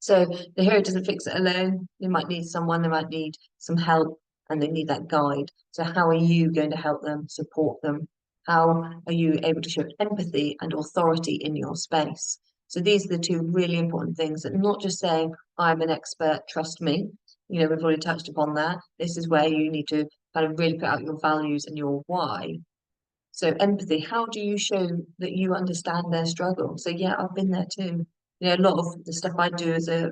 So the hero doesn't fix it alone. They might need someone, they might need some help, and they need that guide. So how are you going to help them, support them? How are you able to show empathy and authority in your space? So these are the two really important things, that not just saying, I'm an expert, trust me. We've already touched upon that. This is where you need to kind of really put out your values and your why. So empathy, how do you show that you understand their struggle? So yeah, I've been there too. A lot of the stuff I do as a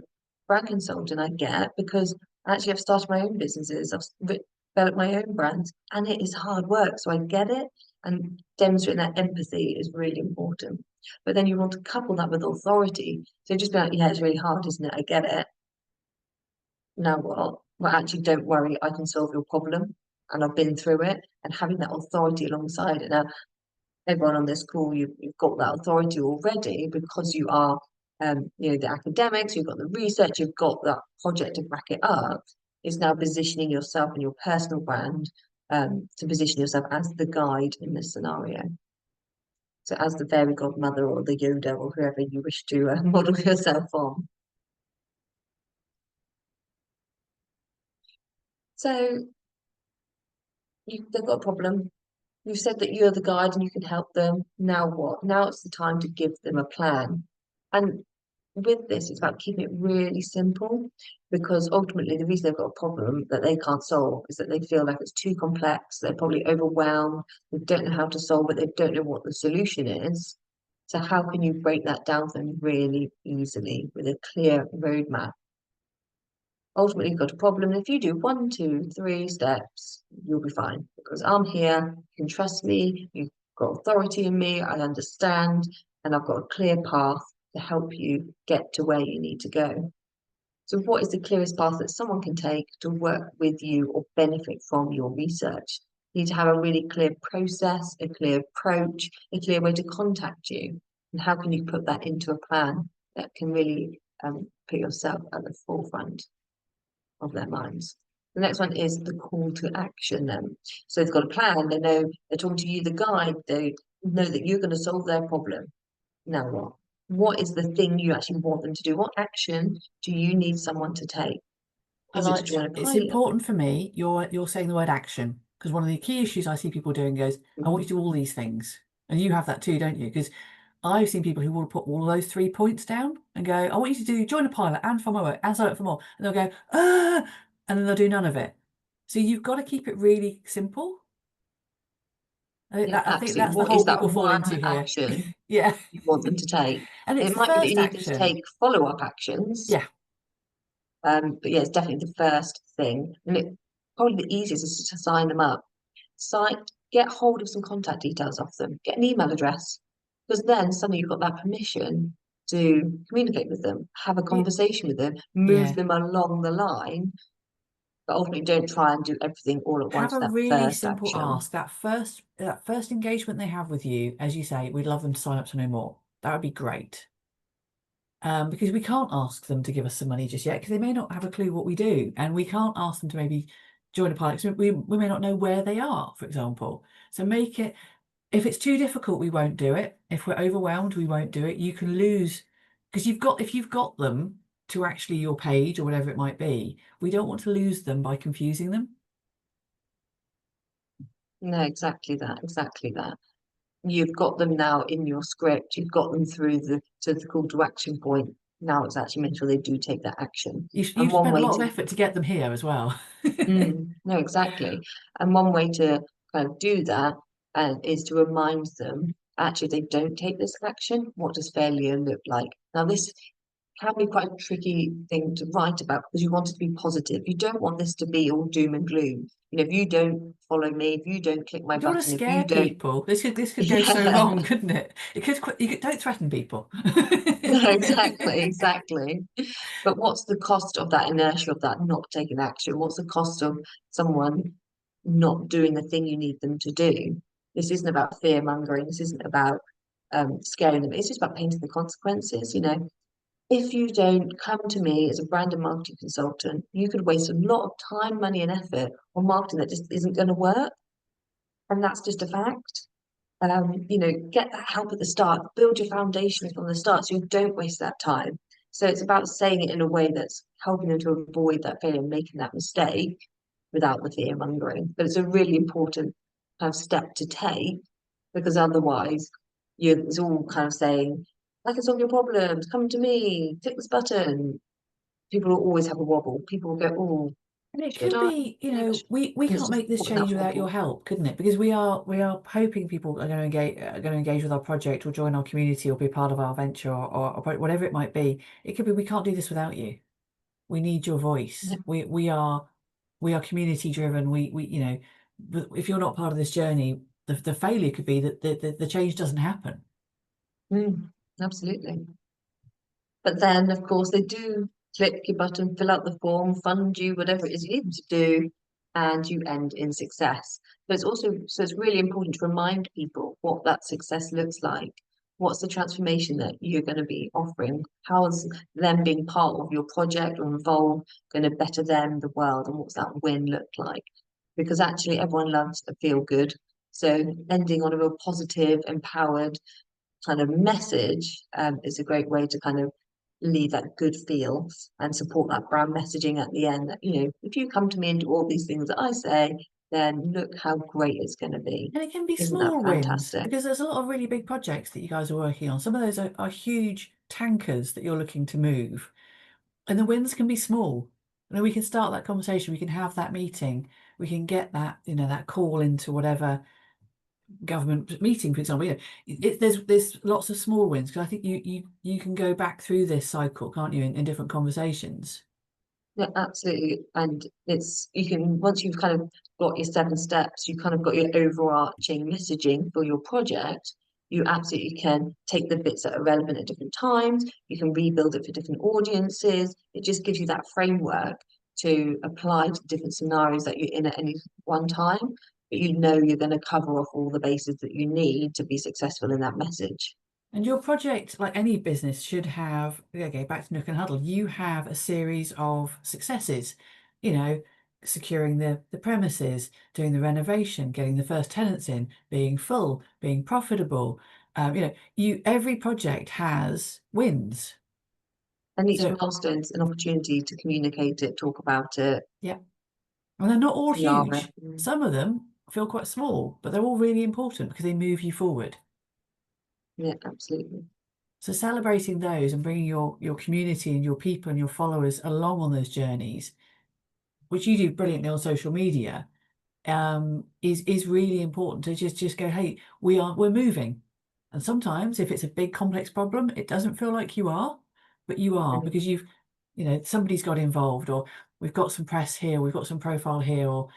brand consultant, I get because actually I've started my own businesses, developed my own brands, and it is hard work. So I get it, and demonstrating that empathy is really important. But then you want to couple that with authority. So just be like, yeah, it's really hard, isn't it? I get it. Now what? Well, actually, don't worry, I can solve your problem, and I've been through it, and having that authority alongside it. Now, everyone on this call, you've got that authority already because you are, the academics, you've got the research, you've got that project to back it up. Is now positioning yourself and your personal brand to position yourself as the guide in this scenario. So as the fairy godmother or the Yoda or whoever you wish to model yourself on. So they've got a problem. You've said that you're the guide and you can help them. Now what? Now it's the time to give them a plan. And with this, it's about keeping it really simple, because ultimately the reason they've got a problem that they can't solve is that they feel like it's too complex, they're probably overwhelmed, they don't know how to solve it, they don't know what the solution is. So how can you break that down for them really easily with a clear roadmap? Ultimately, you've got a problem. And if you do 1, 2, 3 steps, you'll be fine, because I'm here, you can trust me, you've got authority in me, I understand, and I've got a clear path to help you get to where you need to go. So what is the clearest path that someone can take to work with you or benefit from your research? You need to have a really clear process, a clear approach, a clear way to contact you. And how can you put that into a plan that can really put yourself at the forefront of their minds? The next one is the call to action then. So they've got a plan, they know they're talking to you, the guide, they know that you're going to solve their problem. Now what? What is the thing you actually want them to do? What action do you need someone to take? Is it to join a It's pilot? important for me, you're saying the word action, because one of the key issues I see people doing goes, I want you to do all these things. And you have that too, don't you? Because I've seen people who will put all those 3 points down and go, I want you to join a pilot and for my work and sign up for more. And they'll go, and then they'll do none of it. So you've got to keep it really simple. Yeah, I think absolutely. that's the What is hole that people fall one into here. action Yeah. you want them to take? And it's It the might be that you first need them to action. take follow-up actions, Yeah. but yeah, it's definitely the first thing. And it probably the easiest is to sign them up. Sign, get hold of some contact details off them, get an email address, because then suddenly you've got that permission to communicate with them, have a conversation with them, move Yeah. them along the line, but ultimately don't try and do everything all at Have once, a that really first simple action. ask. That first engagement they have with you, as you say, we'd love them to sign up to know more. That would be great. Because we can't ask them to give us some money just yet, because they may not have a clue what we do, and we can't ask them to maybe join a pilot. 'Cause we may not know where they are, for example. So make it, if it's too difficult, we won't do it. If we're overwhelmed, we won't do it. You can lose, because if you've got them to actually your page or whatever it might be, we don't want to lose them by confusing them. No, exactly that, exactly that. You've got them now in your script, you've got them through the call to action point. Now it's actually make sure they do take that action. And You've one spent a way lot of to, effort to get them here as well. no, exactly. And one way to kind of do that is to remind them, actually, if they don't take this action, what does failure look like? Now, this can be quite a tricky thing to write about because you want it to be positive. You don't want this to be all doom and gloom. You know, if you don't follow me, if you don't click my You don't want to button, if you scare don't, people. This could go so yeah, wrong, couldn't it? Don't threaten people. no, exactly, exactly. But what's the cost of that inertia of that not taking action? What's the cost of someone not doing the thing you need them to do? This isn't about fear mongering. This isn't about scaring them. It's just about painting the consequences. You know, if you don't come to me as a brand and marketing consultant, you could waste a lot of time, money, and effort on marketing that just isn't going to work. And that's just a fact. You know, get that help at the start, build your foundations from the start so you don't waste that time. So it's about saying it in a way that's helping them to avoid that failure and making that mistake without the fear mongering. But it's a really important kind of step to take because otherwise it's all kind of saying, I can solve your problems, come to me, click this button. People will always have a wobble. People will go, oh, And it should could I? be, And we it's can't just make this putting that change without your wobble. help, couldn't it? Because we are hoping people are going to engage with our project or join our community or be part of our venture or whatever it might be. It could be we can't do this without you. We need your voice. We are community driven. But if you're not part of this journey, the failure could be that the change doesn't happen. Absolutely. But then, of course, they do click your button, fill out the form, fund you, whatever it is you need them to do, and you end in success. But it's also, so it's really important to remind people what that success looks like. What's the transformation that you're going to be offering? How's them being part of your project or involved going to better them, the world, and what's that win look like? Because actually, everyone loves a feel good. So ending on a real positive, empowered kind of message is a great way to kind of leave that good feel and support that brand messaging at the end that, you know, if you come to me and do all these things that I say, then look how great it's going to be. And it can be Isn't that small wins fantastic? because there's a lot of really big projects that you guys are working on. Some of those are huge tankers that you're looking to move, and the wins can be small. We can start that conversation, we can have that meeting, we can get that, that call into whatever government meeting, for example. There's lots of small wins because I think you can go back through this cycle, can't you, in different conversations. Yeah, absolutely. And it's, you can, once you've kind of got your 7 steps, you kind of got your overarching messaging for your project, you absolutely can take the bits that are relevant at different times. You can rebuild it for different audiences. It just gives you that framework to apply to different scenarios that you're in at any one time. But you know you're going to cover off all the bases that you need to be successful in that message. And your project, like any business, should have, okay, back to Nook and Huddle, you have a series of successes, you know, securing the premises, doing the renovation, getting the first tenants in, being full, being profitable. Every project has wins. And each So milestone's an opportunity to communicate it, talk about it, yeah, and they're not all PR it. huge. Some of them feel quite small, but they're all really important because they move you forward. Yeah, absolutely. So celebrating those and bringing your community and your people and your followers along on those journeys, which you do brilliantly on social media, is really important to just go, hey, we're moving. And sometimes if it's a big complex problem, it doesn't feel like you are, but you are, because somebody's got involved, or we've got some press here, we've got some profile here, or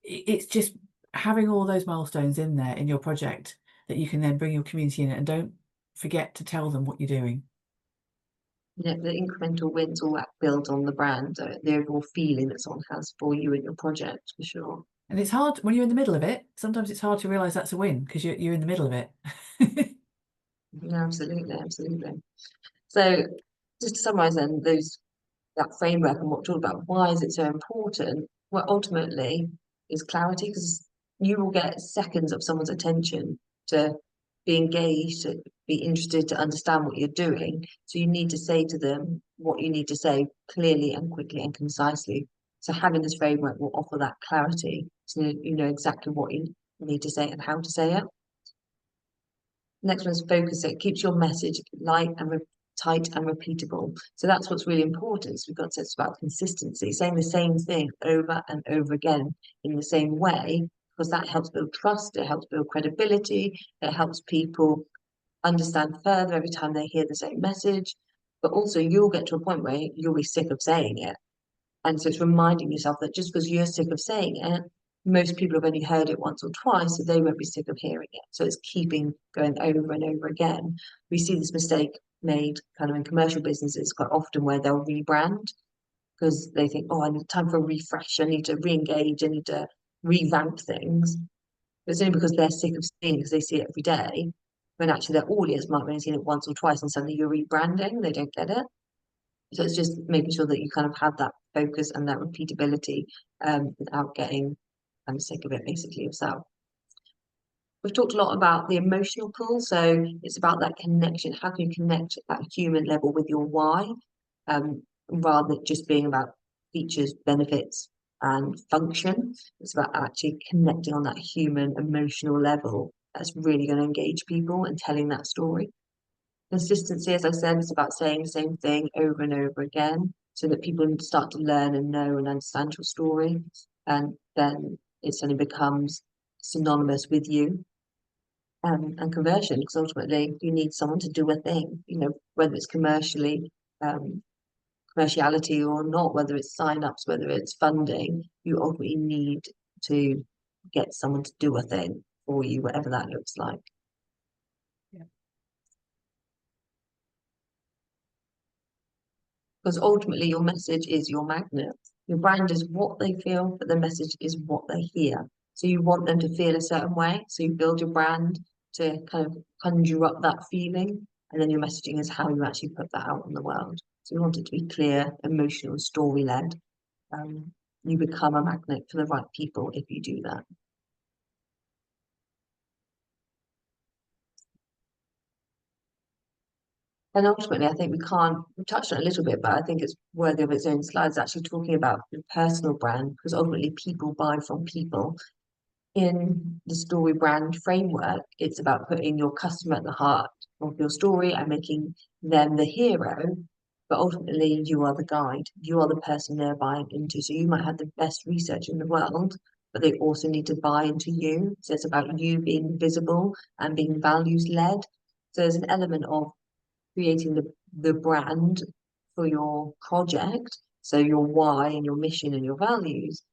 it's just having all those milestones in there in your project that you can then bring your community in, and don't forget to tell them what you're doing. Yeah, the incremental wins all that build on the brand, the overall feeling that someone has for you and your project, for sure. And it's hard when you're in the middle of it. Sometimes it's hard to realize that's a win because you're in the middle of it. Yeah, absolutely, absolutely. So just to summarize then, that framework and what we're talking about, why is it so important? Well, ultimately is clarity, because you will get seconds of someone's attention to be engaged, to be interested, to understand what you're doing. So you need to say to them what you need to say clearly and quickly and concisely. So having this framework will offer that clarity, so you know exactly what you need to say and how to say it. Next one is focus. It keeps your message light and tight and repeatable. So that's what's really important. So we've got to it's about consistency, saying the same thing over and over again in the same way, because that helps build trust, it helps build credibility, it helps people understand further every time they hear the same message. But also you'll get to a point where you'll be sick of saying it. And so it's reminding yourself that just because you're sick of saying it, most people have only heard it once or twice, so they won't be sick of hearing it. So it's keeping going over and over again. We see this mistake made kind of in commercial businesses quite often, where they'll rebrand because they think, oh, I need time for a refresh, I need to re-engage, I need to revamp things. But it's only because they're sick of seeing it, because they see it every day, when actually their audience might have only seen it once or twice, and suddenly you're rebranding, they don't get it. So it's just making sure that you kind of have that focus and that repeatability, without getting sick of it, basically, yourself. We've talked a lot about the emotional pull, so it's about that connection. How can you connect at that human level with your why, rather than just being about features, benefits, and function? It's about actually connecting on that human emotional level. That's really going to engage people and telling that story. Consistency, as I said, is about saying the same thing over and over again, so that people start to learn and know and understand your story, and then it suddenly becomes synonymous with you. And conversion, because ultimately you need someone to do a thing, whether it's commerciality or not, whether it's sign-ups, whether it's funding, you ultimately need to get someone to do a thing for you, whatever that looks like. Because ultimately your message is your magnet. Your brand is what they feel, but the message is what they hear. So you want them to feel a certain way. So you build your brand to kind of conjure up that feeling. And then your messaging is how you actually put that out in the world. So you want it to be clear, emotional, story-led. You become a magnet for the right people if you do that. And ultimately, I think we touched on it a little bit, but I think it's worthy of its own slides, actually talking about the personal brand, because ultimately people buy from people. In the story brand framework, it's about putting your customer at the heart of your story and making them the hero. But ultimately, you are the guide, you are the person they're buying into. So you might have the best research in the world, but they also need to buy into you. So it's about you being visible and being values led. So there's an element of creating the brand for your project, so your why and your mission and your values,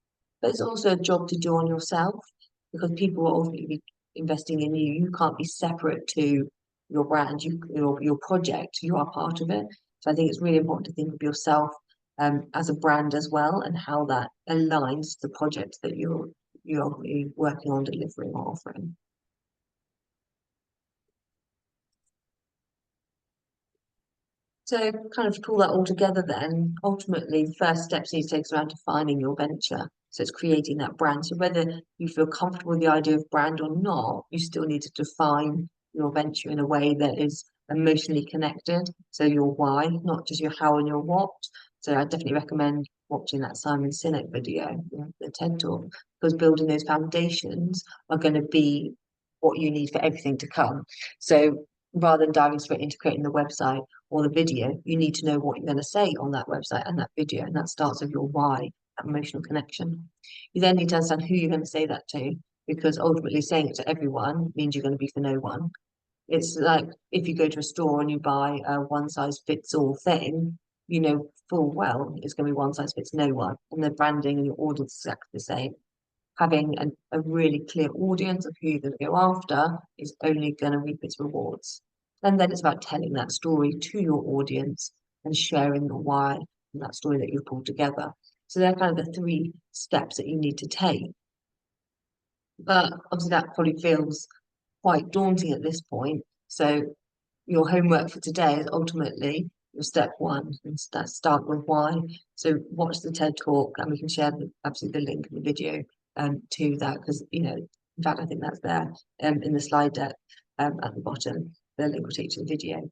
but it's also a job to do on yourself, because people will ultimately be investing in you. You can't be separate to your brand, your project, you are part of it. So I think it's really important to think of yourself as a brand as well, and how that aligns to the project that you're working on delivering or offering. So kind of pull that all together then, ultimately, the first steps need to take us around defining your venture. So it's creating that brand. So whether you feel comfortable with the idea of brand or not, you still need to define your venture in a way that is emotionally connected. So your why, not just your how and your what. So I definitely recommend watching that Simon Sinek video, the TED Talk, because building those foundations are going to be what you need for everything to come. So rather than diving straight into creating the website or the video, you need to know what you're going to say on that website and that video, and that starts with your why that emotional connection. You then need to understand who you're going to say that to, because ultimately saying it to everyone means you're going to be for no one. It's like if you go to a store and you buy a one size fits all thing, you know full well it's going to be one size fits no one, and the branding and your audience is exactly the same. Having a really clear audience of who you're going to go after is only going to reap its rewards. And then it's about telling that story to your audience and sharing the why and that story that you've pulled together. So they're kind of the three steps that you need to take. But obviously that probably feels quite daunting at this point. So your homework for today is ultimately your step one, and start with why. So watch the TED talk, and we can share absolutely the link in the video to that, because you know, in fact, I think that's there in the slide deck at the bottom. The link will take you to the video.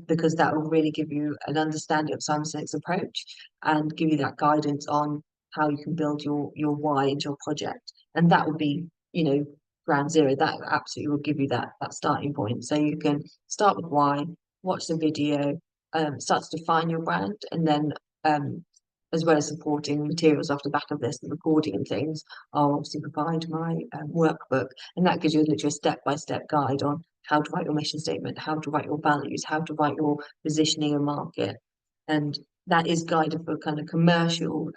Because that will really give you an understanding of Simon Sinek's approach and give you that guidance on how you can build your why into your project. And that will be, you know, ground zero. That absolutely will give you that starting point. So you can start with why, watch the video, start to define your brand, and then as well as supporting materials off the back of this, the recording and things, I'll obviously provide my workbook, and that gives you literally a step-by-step guide on how to write your mission statement, how to write your values, how to write your positioning and market. And that is guided for kind of commercial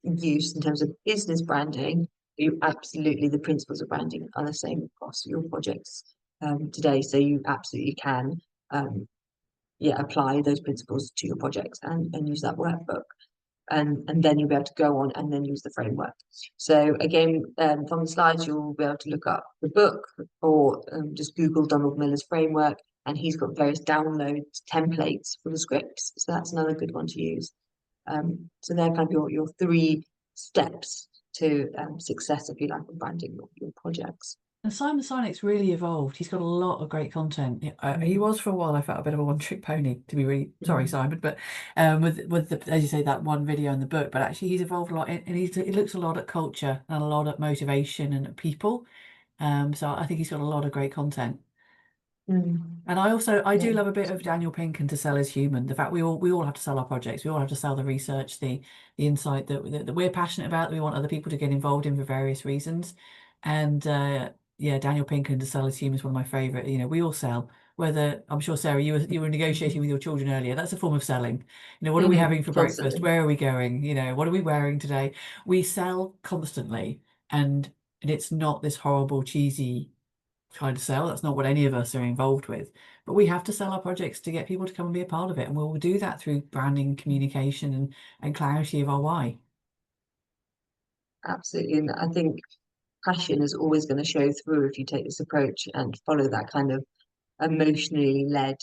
use. In terms of business branding, you absolutely, the principles of branding are the same across your projects today. So you absolutely can apply those principles to your projects and use that workbook. And then you'll be able to go on and then use the framework. So again, from the slides, you'll be able to look up the book, or just Google Donald Miller's framework, and he's got various download templates for the scripts. So that's another good one to use. So they're kind of your three steps to success, if you like, of branding your projects. And Simon Sinek's really evolved. He's got a lot of great content. He was for a while. I felt a bit of a one-trick pony, to be really sorry, Simon. But with the, as you say, that one video in the book. But actually, he's evolved a lot, and he looks a lot at culture and a lot at motivation and at people. So I think he's got a lot of great content. And I do love a bit of Daniel Pink and to sell as human. The fact we all have to sell our projects. We all have to sell the research, the insight that we're passionate about, that we want other people to get involved in for various reasons. And yeah, Daniel Pink and to sell as human is one of my favourite. You know, we all sell. Whether, I'm sure, Sarah, you were negotiating with your children earlier. That's a form of selling. You know, what are we having for breakfast? Constantly. Where are we going? You know, what are we wearing today? We sell constantly, and it's not this horrible, cheesy kind of sell. That's not what any of us are involved with. But we have to sell our projects to get people to come and be a part of it. And we'll do that through branding, communication, and clarity of our why. Absolutely. And I think passion is always going to show through if you take this approach and follow that kind of emotionally led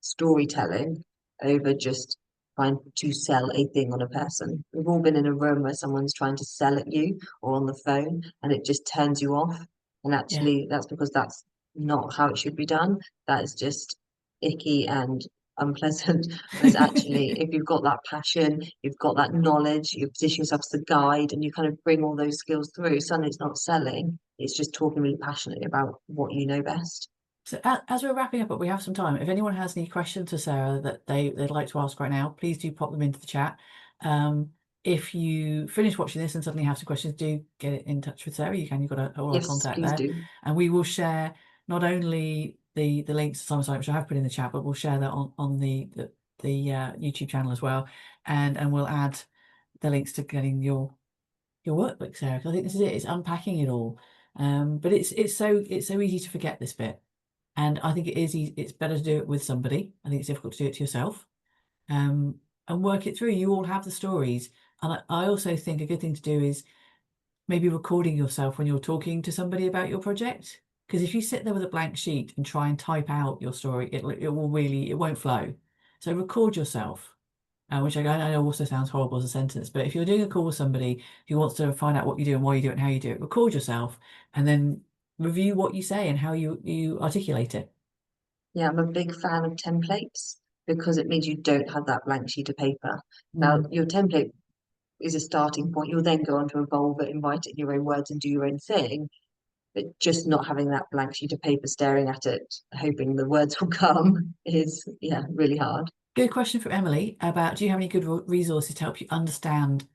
storytelling over just trying to sell a thing on a person. We've all been in a room where someone's trying to sell at you or on the phone, and it just turns you off. And Yeah. actually, that's because that's not how it should be done. That is just icky and unpleasant. Whereas actually, if you've got that passion, you've got that knowledge, you position yourself as the guide, and you kind of bring all those skills through, suddenly it's not selling, it's just talking really passionately about what you know best. So as we're wrapping up, but we have some time. If anyone has any questions for Sarah that they'd like to ask right now, please do pop them into the chat. If you finish watching this and suddenly have some questions, do get in touch with Sarah. You can. You've got all our Yes, contact please there, do. and we will share not only the links to Simon Sinek, which I have put in the chat, but we'll share that on the YouTube channel as well, and we'll add the links to getting your workbook, Sarah. 'Cause I think this is it. It's unpacking it all. But it's so easy to forget this bit. And I think it's better to do it with somebody. I think it's difficult to do it to yourself. And work it through. You all have the stories. And I also think a good thing to do is maybe recording yourself when you're talking to somebody about your project. Because if you sit there with a blank sheet and try and type out your story, it won't flow. So record yourself, which I know also sounds horrible as a sentence, but if you're doing a call with somebody who wants to find out what you do and why you do it and how you do it, record yourself and then review what you say and how you articulate it. Yeah, I'm a big fan of templates because it means you don't have that blank sheet of paper. Now, Mm. your template is a starting point. You'll then go on to evolve it and write it in your own words and do your own thing. But just not having that blank sheet of paper staring at it, hoping the words will come, is, yeah, really hard. Good question from Emily about, do you have any good resources to help you understand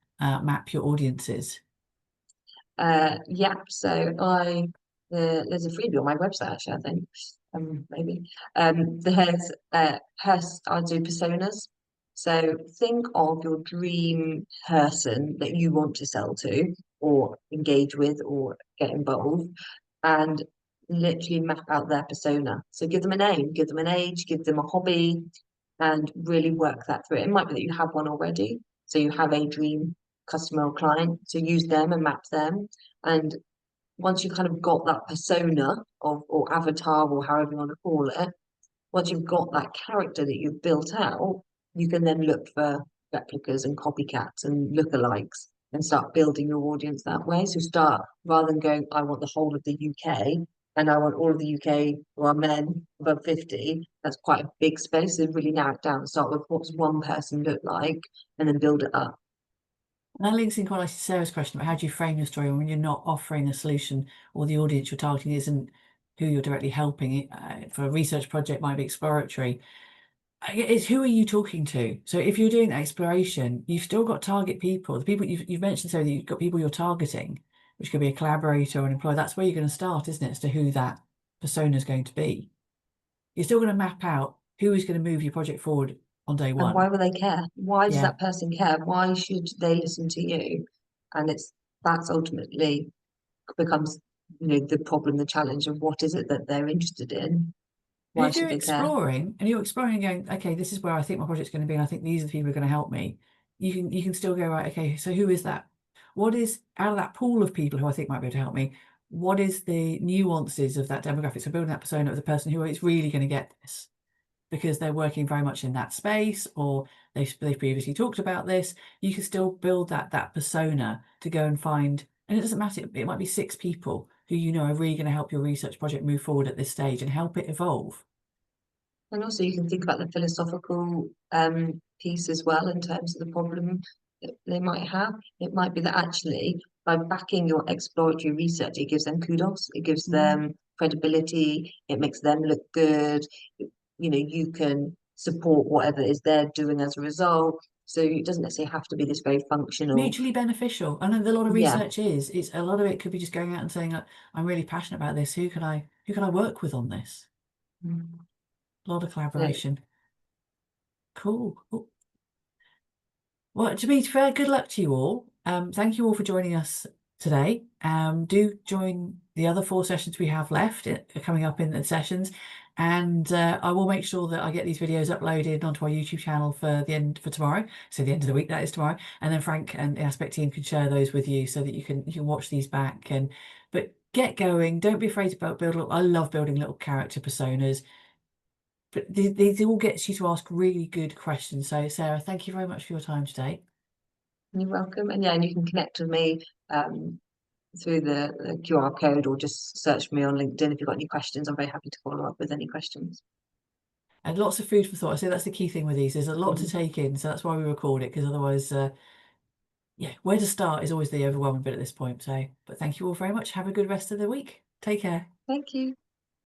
map your audiences? Yeah, so there's a freebie on my website actually, I think. Maybe. There's I do personas. So think of your dream person that you want to sell to or engage with or get involved, and literally map out their persona. So give them a name, give them an age, give them a hobby, and really work that through. It might be that you have one already. So you have a dream customer or client, so use them and map them. And once you've kind of got that persona of or avatar or however you want to call it, once you've got that character that you've built out, you can then look for replicas and copycats and lookalikes and start building your audience that way. So start rather than going, I want the whole of the UK and I want all of the UK who are men above 50. That's quite a big space. So really narrow it down. Start with what's one person look like and then build it up. And that links in quite nicely to Sarah's question about how do you frame your story when you're not offering a solution or the audience you're targeting isn't who you're directly helping. For a research project might be exploratory. It's who are you talking to? So if you're doing that exploration, you've still got target people. The people you've mentioned, so that you've got people you're targeting, which could be a collaborator or an employer. That's where you're going to start, isn't it, as to who that persona is going to be. You're still going to map out who is going to move your project forward on day And why one. will they care? Why does Yeah. that person care? Why should they listen to you? And that's ultimately becomes, the problem, the challenge of what is it that they're interested in? And Why if you're should they care? exploring and you're exploring and going, okay, this is where I think my project's going to be, and I think these are the people who are going to help me, you can still go, right, okay, so who is that? What is out of that pool of people who I think might be able to help me? What is the nuances of that demographic? So building that persona of the person who is really going to get this because they're working very much in that space or they've previously talked about this. You can still build that persona to go and find, and it doesn't matter, it might be 6 people who you know are really going to help your research project move forward at this stage and help it evolve. And also you can think about the philosophical piece as well in terms of the problem that they might have. It might be that actually by backing your exploratory research, it gives them kudos, it gives Mm. them credibility, it makes them look good. You can support whatever it is they're doing as a result. So it doesn't necessarily have to be this very functional. Mutually beneficial. I know a lot of Yeah. research is. It's a lot of it could be just going out and saying, I'm really passionate about this. Who can I work with on this? Mm. A lot of No, collaboration. Cool. Cool. Well, to be fair, good luck to you all. Thank you all for joining us today. Do join the other 4 sessions we have left coming up in the sessions, and I will make sure that I get these videos uploaded onto our YouTube channel for tomorrow. So the end of the week, that is tomorrow, and then Frank and the Aspect team can share those with you so that you can watch these back. But get going. Don't be afraid to build. I love building little character personas. But these all gets you to ask really good questions. So Sarah, thank you very much for your time today. you're welcome. And yeah, and you can connect with me through the QR code or just search for me on LinkedIn if you've got any questions. I'm very happy to follow up with any questions. And lots of food for thought. I say that's the key thing with these. There's a lot to Mhm. take in, so that's why we record it, because otherwise, yeah, where to start is always the overwhelming bit at this point. So, but thank you all very much. Have a good rest of the week. Take care. Thank you.